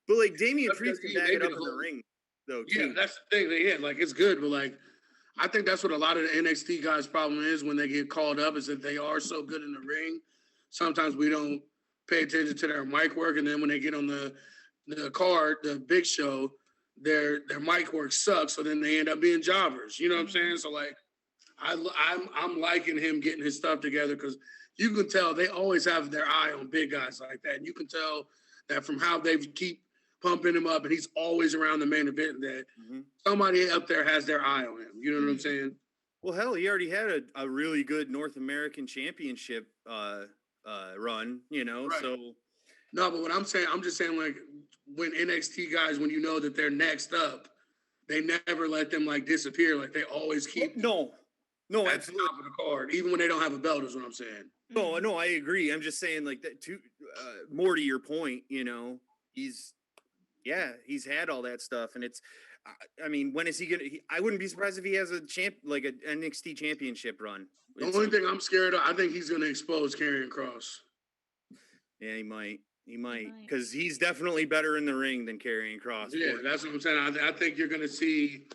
But like Damien That's Priest can because back they it up did in the whole- ring though, too. Yeah, that's the thing. Like it's good, but like I think that's what a lot of the NXT guys' problem is when they get called up is that they are so good in the ring. Sometimes we don't pay attention to their mic work, and then when they get on the card, the big show, their mic work sucks. So then they end up being jobbers. You know what I'm saying? So like, I'm liking him getting his stuff together because you can tell they always have their eye on big guys like that, and you can tell that from how they keep pumping him up, and he's always around the main event that somebody up there has their eye on him. You know what I'm saying? Well, hell, he already had a really good North American Championship run, Right. so. No, but what I'm saying, I'm just saying, like, when NXT guys, when you know that they're next up, they never let them, like, disappear. Like, they always keep No, at the absolutely. top of the card, even when they don't have a belt, is what I'm saying. No, I agree. I'm just saying, like, that more to your point, he's had all that stuff, and it's, I mean, when is he gonna? I wouldn't be surprised if he has an NXT championship run. The only thing I'm scared of, I think he's gonna expose Karrion Kross. Yeah, he might, because he's definitely better in the ring than Karrion Kross. Yeah, that's what I'm saying. I think you're gonna see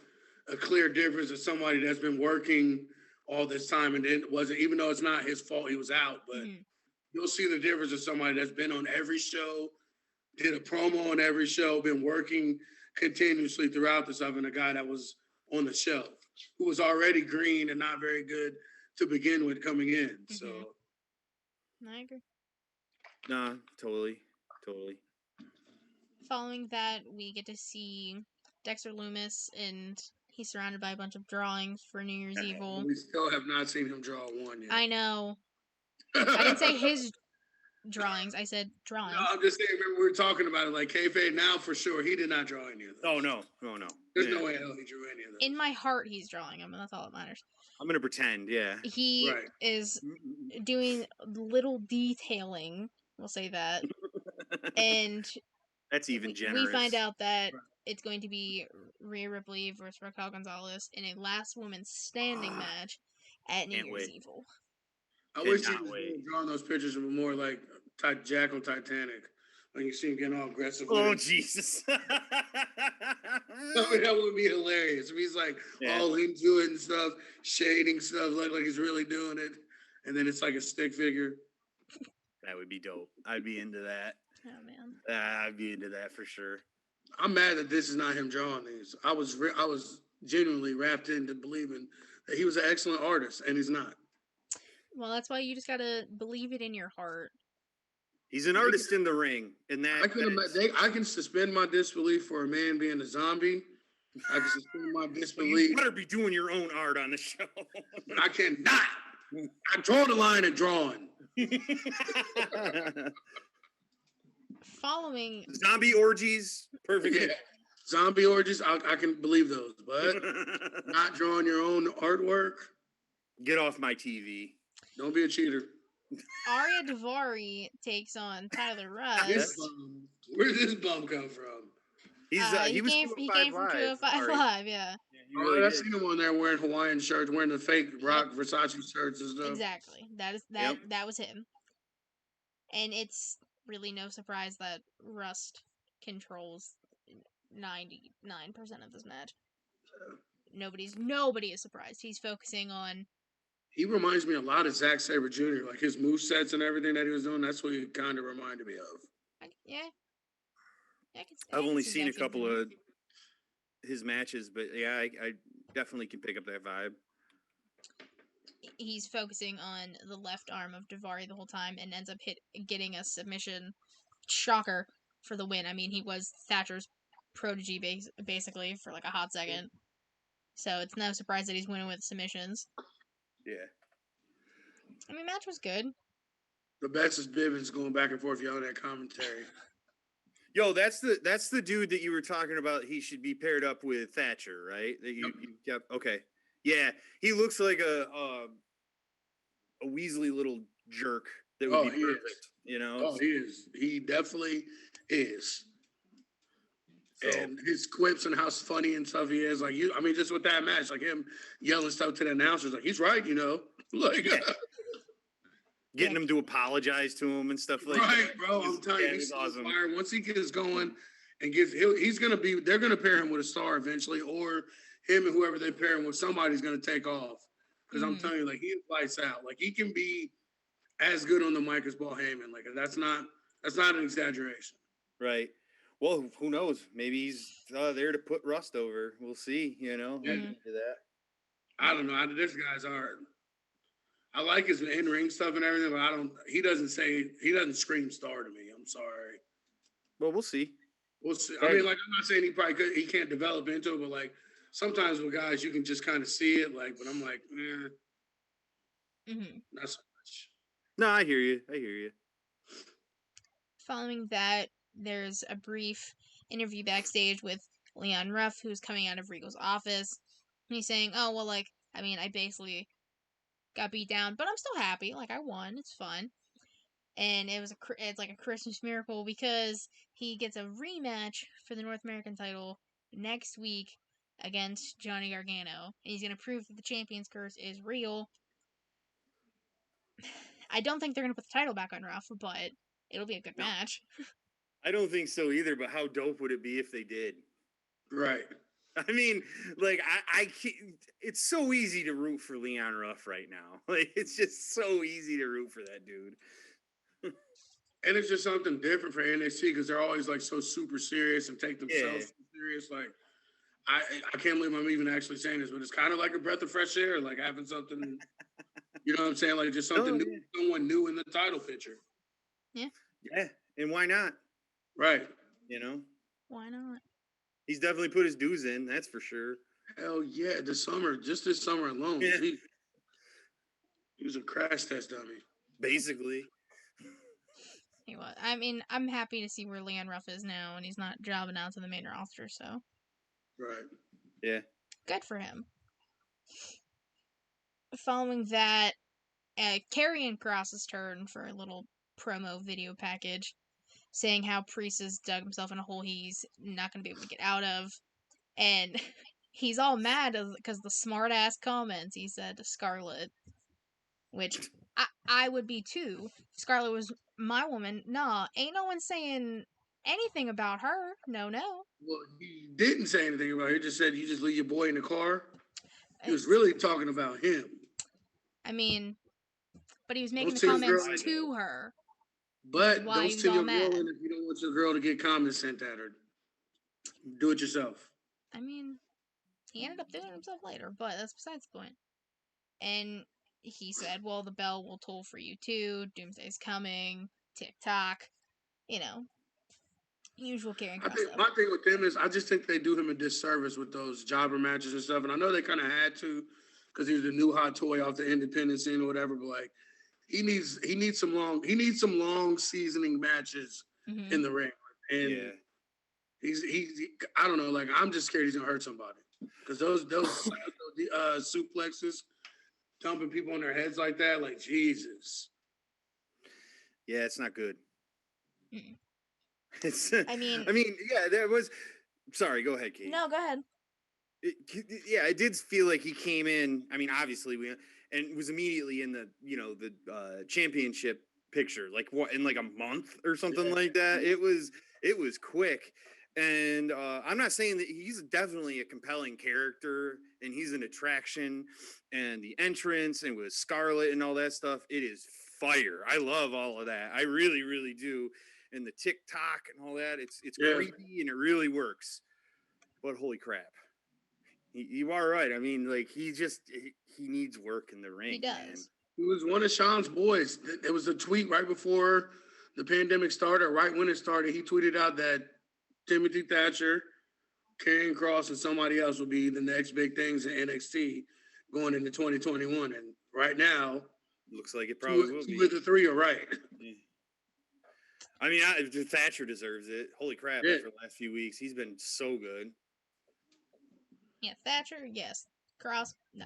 a clear difference of somebody that's been working all this time, and then wasn't, even though it's not his fault, he was out, but you'll see the difference of somebody that's been on every show, did a promo on every show, been working continuously throughout the stuff, and a guy that was on the shelf, who was already green and not very good to begin with coming in. So I agree. Nah, totally. Following that, we get to see Dexter Loomis, and he's surrounded by a bunch of drawings for New Year's Evil. we still have not seen him draw one yet. I know. I didn't say his drawings. I said drawings. No, I'm just saying, remember we were talking about it, like kayfabe now for sure, he did not draw any of those. Oh, no. There's no way hell he drew any of those. In my heart, he's drawing them, and that's all that matters. I'm gonna pretend, yeah. He is doing little detailing. We'll say that. And that's even generous. We find out that it's going to be Rhea Ripley versus Raquel Gonzalez in a last woman standing match at New Year's Evil. I wish he was drawing those pictures more like Jack on Titanic. Like you see him getting all aggressive. Oh, with it. Jesus. I mean, that would be hilarious if he's like Yeah. all into it and stuff, shading stuff, like he's really doing it, and then it's like a stick figure. That would be dope. I'd be into that. Oh man. I'd be into that for sure. I'm mad that this is not him drawing these. I was genuinely wrapped into believing that he was an excellent artist, and he's not. Well, that's why you just gotta believe it in your heart. He's an artist in the ring, and that I can suspend my disbelief for a man being a zombie. I can suspend my Well, disbelief. you better be doing your own art on the show. But I cannot. I draw the line at drawing. Following Zombie orgies, perfect. Yeah. Zombie orgies, I can believe those, but not drawing your own artwork. Get off my TV. Don't be a cheater. Arya Davari takes on Tyler Russ. Where did this bum come from? He was came from 205 Live, yeah. I've seen him on there wearing Hawaiian shirts, wearing the fake rock Versace shirts and stuff. Exactly. That was him. And it's really no surprise that Rust controls 99% of this match. Nobody is surprised. He's focusing on. He reminds me a lot of Zack Sabre Jr. Like his movesets and everything that he was doing. That's what he kind of reminded me of. I've only seen a couple of his matches, but yeah, I definitely can pick up that vibe. He's focusing on the left arm of Davari the whole time and ends up getting a submission shocker for the win. I mean, he was Thatcher's protege basically for like a hot second. So it's no surprise that he's winning with submissions. Yeah. I mean, match was good. The best is Bivens going back and forth yelling at commentary. Yo, that's the dude that you were talking about. He should be paired up with Thatcher, right? That you kept. Okay. Yeah, he looks like a Weasley little jerk that would be perfect. You know? Oh, he is. He definitely is. So. And his quips and how funny and stuff he is, just with that match, like him yelling stuff to the announcers, like he's right, like getting him to apologize to him and stuff like that. Right, bro. I'm telling you, he's awesome. Fire. Once he gets going and they're gonna pair him with a star eventually, or him and whoever they pair him with, somebody's gonna take off. Because I'm telling you, like he lights out. Like he can be as good on the mic as Paul Heyman. Like that's not an exaggeration. Right. Well, who knows? Maybe he's there to put Rust over. We'll see. You know, Yeah. into that. I don't know. This guy's hard. I like his in-ring stuff and everything, but he doesn't scream star to me. I'm sorry. Well, we'll see. We'll see. I mean, like, I'm not saying he can't develop into it, but like sometimes with guys you can just kind of see it, like, but I'm like, not so much. No, I hear you. Following that, there's a brief interview backstage with Leon Ruff, who's coming out of Regal's office. And he's saying, oh, well, like, I mean, I basically got beat down, but I'm still happy. Like, I won. It's fun. And it's like a Christmas miracle because he gets a rematch for the North American title next week against Johnny Gargano. And he's going to prove that the Champion's Curse is real. I don't think they're going to put the title back on Ruff, but it'll be a good match. I don't think so either, but how dope would it be if they did? Right. I mean, like, I can't, it's so easy to root for Leon Ruff right now. Like, it's just so easy to root for that dude. And it's just something different for NXT because they're always like so super serious and take themselves serious. Like, I can't believe I'm even actually saying this, but it's kind of like a breath of fresh air, like having something, you know what I'm saying? Like just something new, someone new in the title picture. Yeah. Yeah. And why not? Right. You know? Why not? He's definitely put his dues in, that's for sure. Hell yeah. This summer alone. Yeah. He was a crash test dummy. Basically. He was. I mean, I'm happy to see where Leon Ruff is now, and he's not jobbing out to the main roster, so. Right. Yeah. Good for him. Following that, Karrion Kross's turn for a little promo video package, saying how Priest has dug himself in a hole he's not going to be able to get out of, and he's all mad because the smart-ass comments he said to Scarlett, which I would be too. Scarlett was my woman, nah, ain't no one saying anything about her. No. Well, he didn't say anything about it. He just said you just leave your boy in the car. He was It's- really talking about him. I mean, but he was making Don't the send your comments girl to her. But Why don't he was send all your girl mad. in if you don't want your girl to get comments sent at her. Do it yourself. I mean, he ended up doing it himself later, but that's besides the point. And he said, well, the bell will toll for you too. Doomsday's coming. TikTok. You know, usual Karrion I Kross think stuff. my thing with them is I just think they do him a disservice with those jobber matches and stuff. And I know they kind of had to because he was the new hot toy off the independent scene or whatever. But like he needs some long seasoning matches Mhm. in the ring. And he's I don't know, like I'm just scared he's gonna hurt somebody because those suplexes, dumping people on their heads like that, like Jesus. Yeah, it's not good. Mm-mm. It's. I mean, yeah, there was. Sorry, go ahead, Kate. No, go ahead. It did feel like he came in. I mean, obviously, and was immediately in the the championship picture, like what in like a month or something like that. It was quick, and I'm not saying that he's definitely a compelling character and he's an attraction, and the entrance and with Scarlet and all that stuff. It is fire. I love all of that. I really, really do. And the TikTok and all that. It's creepy and it really works. But holy crap. You are right. I mean, like he needs work in the ring. He does. Man. He was one of Sean's boys. There was a tweet right before the pandemic started, right when it started. He tweeted out that Timothy Thatcher, Karrion Kross, and somebody else will be the next big things in NXT going into 2021. And right now, looks like it probably will be. Two of the three are right. Yeah. I mean, Thatcher deserves it. Holy crap! Yeah. After the last few weeks, he's been so good. Yeah, Thatcher, yes. Kross, no.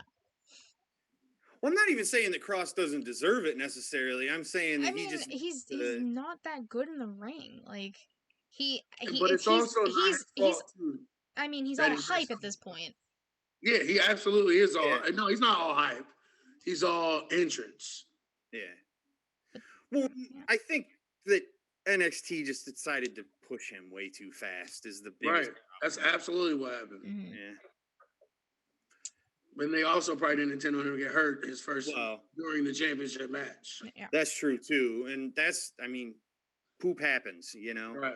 Well, I'm not even saying that Kross doesn't deserve it necessarily. I'm saying that he's not that good in the ring. Like But it's also not his fault, too. I mean, he's That all he's hype just- at this point. Yeah, he absolutely is all. Yeah. No, he's not all hype. He's all entrance. Yeah. Well, Yeah. I think that NXT just decided to push him way too fast. Is the biggest Right. That's absolutely what happened. Mhm. Yeah. But they also probably didn't intend on him to get hurt his first Well, during the championship match. Yeah. that's true too, and I mean, poop happens, Right.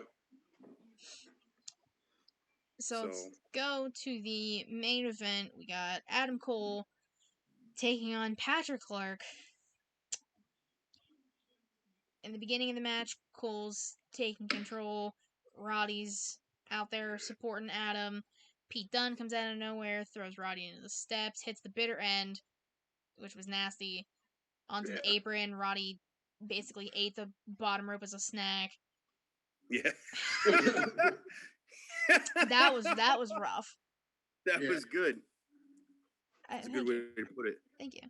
So let's go to the main event. We got Adam Cole taking on Patrick Clark. In the beginning of the match, Cole's taking control. Roddy's out there supporting Adam. Pete Dunne comes out of nowhere, throws Roddy into the steps, hits the bitter end, which was nasty, onto the apron. Roddy basically ate the bottom rope as a snack. Yeah. That was rough. That was good. That's a good way to put it. Thank you.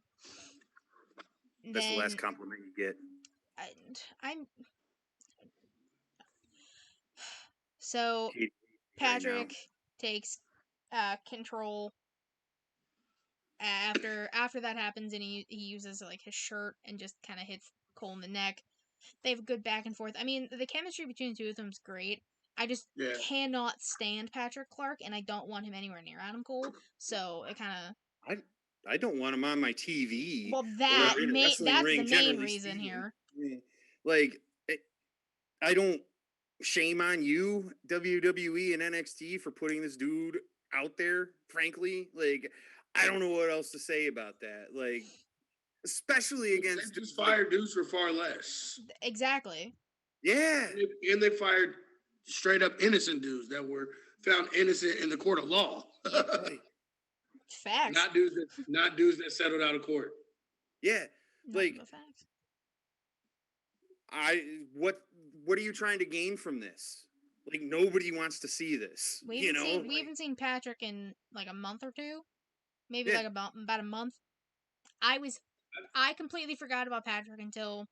That's the last compliment you get. So Katie, Patrick takes control after that happens, and he uses like his shirt and just kind of hits Cole in the neck. They have a good back and forth. I mean, the chemistry between the two of them is great. I just cannot stand Patrick Clark, and I don't want him anywhere near Adam Cole. So it kind of. I don't want him on my TV. Well, that's the main reason here. Like, I don't shame on you, WWE and NXT, for putting this dude out there. Frankly, like, I don't know what else to say about that. Like, especially against they just fired dudes for far less. Exactly. Yeah, and they fired straight up innocent dudes that were found innocent in the court of law. Right. Facts. Not dudes that settled out of court. Yeah, like facts. what are you trying to gain from this? Like, nobody wants to see this. We haven't seen Patrick in like a month or two, maybe like about a month. I completely forgot about Patrick until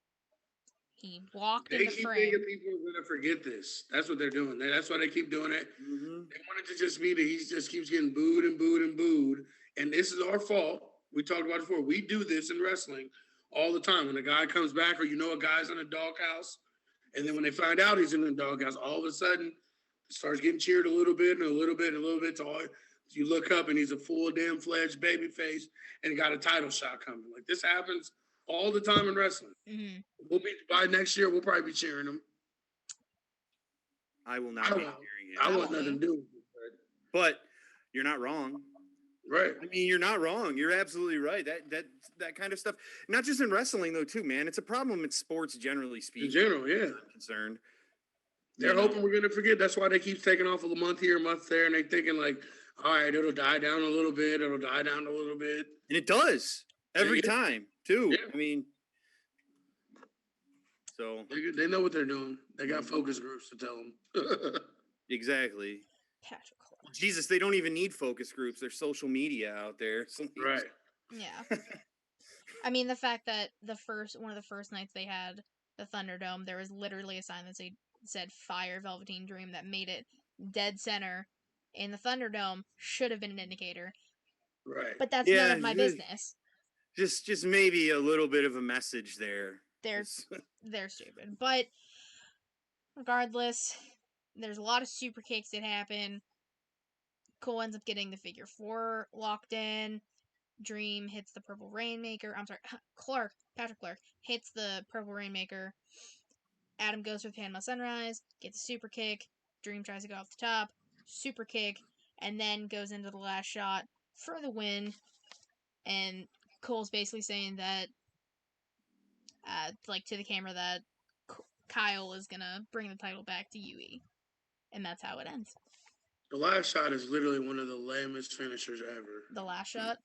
he walked in the frame. They keep thinking people are gonna forget this. That's what they're doing. That's why they keep doing it. Mm-hmm. They want it to just be that he just keeps getting booed and booed and booed. And this is our fault. We talked about it before. We do this in wrestling all the time. When a guy comes back, or a guy's in a doghouse, And then when they find out he's in the doghouse, all of a sudden it starts getting cheered a little bit and a little bit and a little bit. So you look up and he's a full damn fledged baby face and he got a title shot coming. Like this happens all the time in wrestling. Mm-hmm. We'll be by next year. We'll probably be cheering him. I will not be cheering him. I want nothing to do with it. But you're not wrong. Right. I mean, you're not wrong. You're absolutely right. That kind of stuff, not just in wrestling though, too, man. It's a problem in sports generally speaking. In general, yeah. I'm concerned. They're hoping we're gonna forget. That's why they keep taking off a month here, a month there, and they thinking like, all right, it'll die down a little bit. It'll die down a little bit. And it does every time too. Yeah. I mean, so they know what they're doing. They got focus groups to tell them. exactly. Patrick Clark. Jesus, they don't even need focus groups. There's social media out there. Right. Yeah. I mean, the fact that one of the first nights they had the Thunderdome, there was literally a sign that said "Fire Velveteen Dream" that made it dead center in the Thunderdome should have been an indicator. Right. But that's none of my business. Just maybe a little bit of a message there. They're stupid. But regardless, there's a lot of super kicks that happen. Cole ends up getting the figure 4 locked in. Dream hits the Purple Rainmaker. I'm sorry, Patrick Clark hits the Purple Rainmaker. Adam goes for the Panama Sunrise, gets a super kick. Dream tries to go off the top, super kick, and then goes into the last shot for the win. And Cole's basically saying that, like to the camera, that Kyle is gonna bring the title back to UE, and that's how it ends. The last shot is literally one of the lamest finishers ever. The last shot?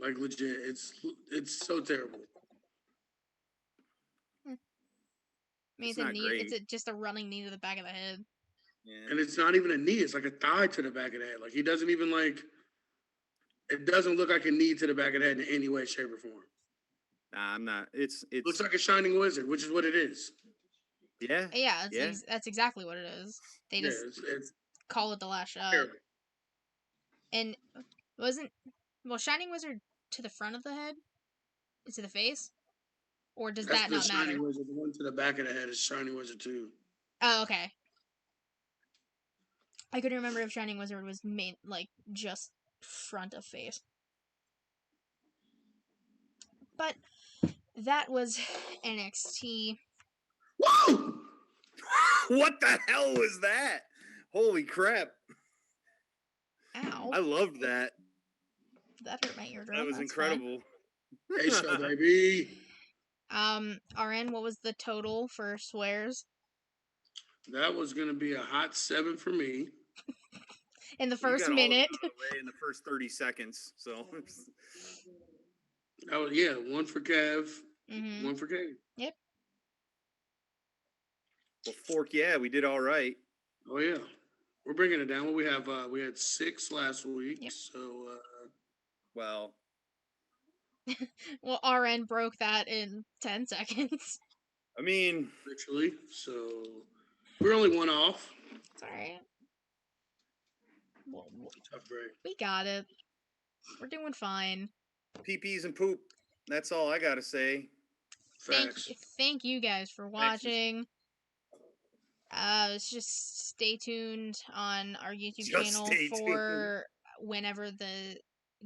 Like legit, it's so terrible. I mean, It's not great. It's just a running knee to the back of the head. Yeah. And it's not even a knee; it's like a thigh to the back of the head. Like he doesn't even like. It doesn't look like a knee to the back of the head in any way, shape, or form. Nah, I'm not. It's Looks like a shining wizard, which is what it is. Yeah. Yeah, that's exactly what it is. They just it's call it the last shot. terrible. And Shining Wizard to the front of the head? To the face? Or does That's that the not matter? shining wizard. The one to the back of the head is shining wizard too. Oh, okay. I couldn't remember if Shining Wizard was just front of face. But that was NXT. Whoa! What the hell was that? Holy crap. Ow. I loved that. That hurt my eardrum. That was That's incredible. Hey, show baby. RN, what was the total for swears? That was gonna be a hot 7 for me. In the You first got all of minute. them out of the way in the first 30 seconds. So That was 1 for Kev, 1 for Kate. Yep. well, Fork, yeah, we did all right. Oh yeah, we're bringing it down. What we have? We had 6 last week. Yep. So Well, Well, RN broke that in 10 seconds. I mean, literally, so we're only 1 off. It's alright. Tough break. We got it. We're doing fine. PPs and poop. That's all I gotta say. Facts. Thank you guys for watching. Just stay tuned on our YouTube channel for whenever the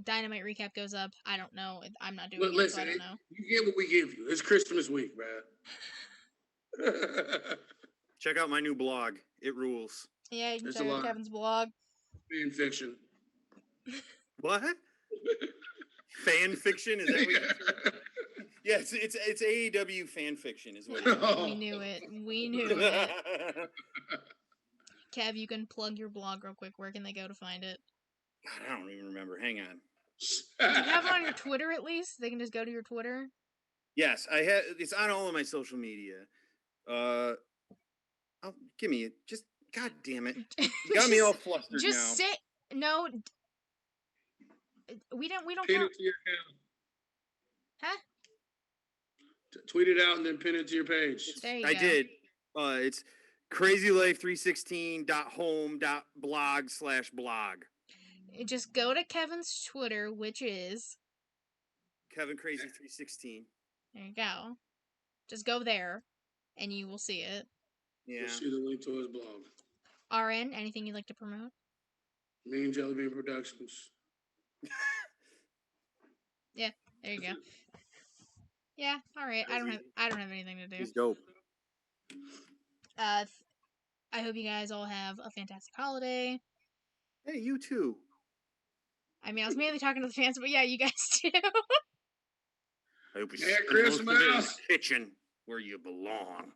Dynamite recap goes up. I don't know. I'm not doing it, so I don't know. You get what we give you. It's Christmas week, man. Check out my new blog. It rules. Yeah, you can There's check a out lot. Kevin's blog. Fan fiction. What? Fan fiction? Is that what you said? Yeah, it's AEW fan fiction is what it is. We knew it. We knew it. Kev, you can plug your blog real quick. Where can they go to find it? God, I don't even remember. Hang on. Do you have it on your Twitter at least? They can just go to your Twitter? Yes, I have. It's on all of my social media. Give me it. Just God damn it! You got me all flustered now. Just say no. We don't Pin count. it to your account. Huh? Tweet it out and then pin it to your page. There you I go. did. It's crazylife316.home.blog/blog. Just go to Kevin's Twitter, which is Kevin Crazy 316. there you go. Just go there. and you will see it. Yeah. You'll see the link to his blog. RN, anything you'd like to promote? Mean Jelly Bean Productions. There you go. Yeah, all right. I don't have anything to do. He's dope. I hope you guys all have a fantastic holiday. Hey, you too. I mean, I was mainly talking to the fans, but yeah, you guys too. I hope you Merry spend most of it in the Christmas! kitchen where you belong.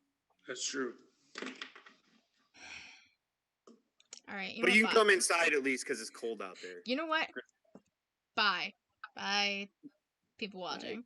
That's true. All right, But you know can what? come inside at least because it's cold out there. You know what? Bye, people watching.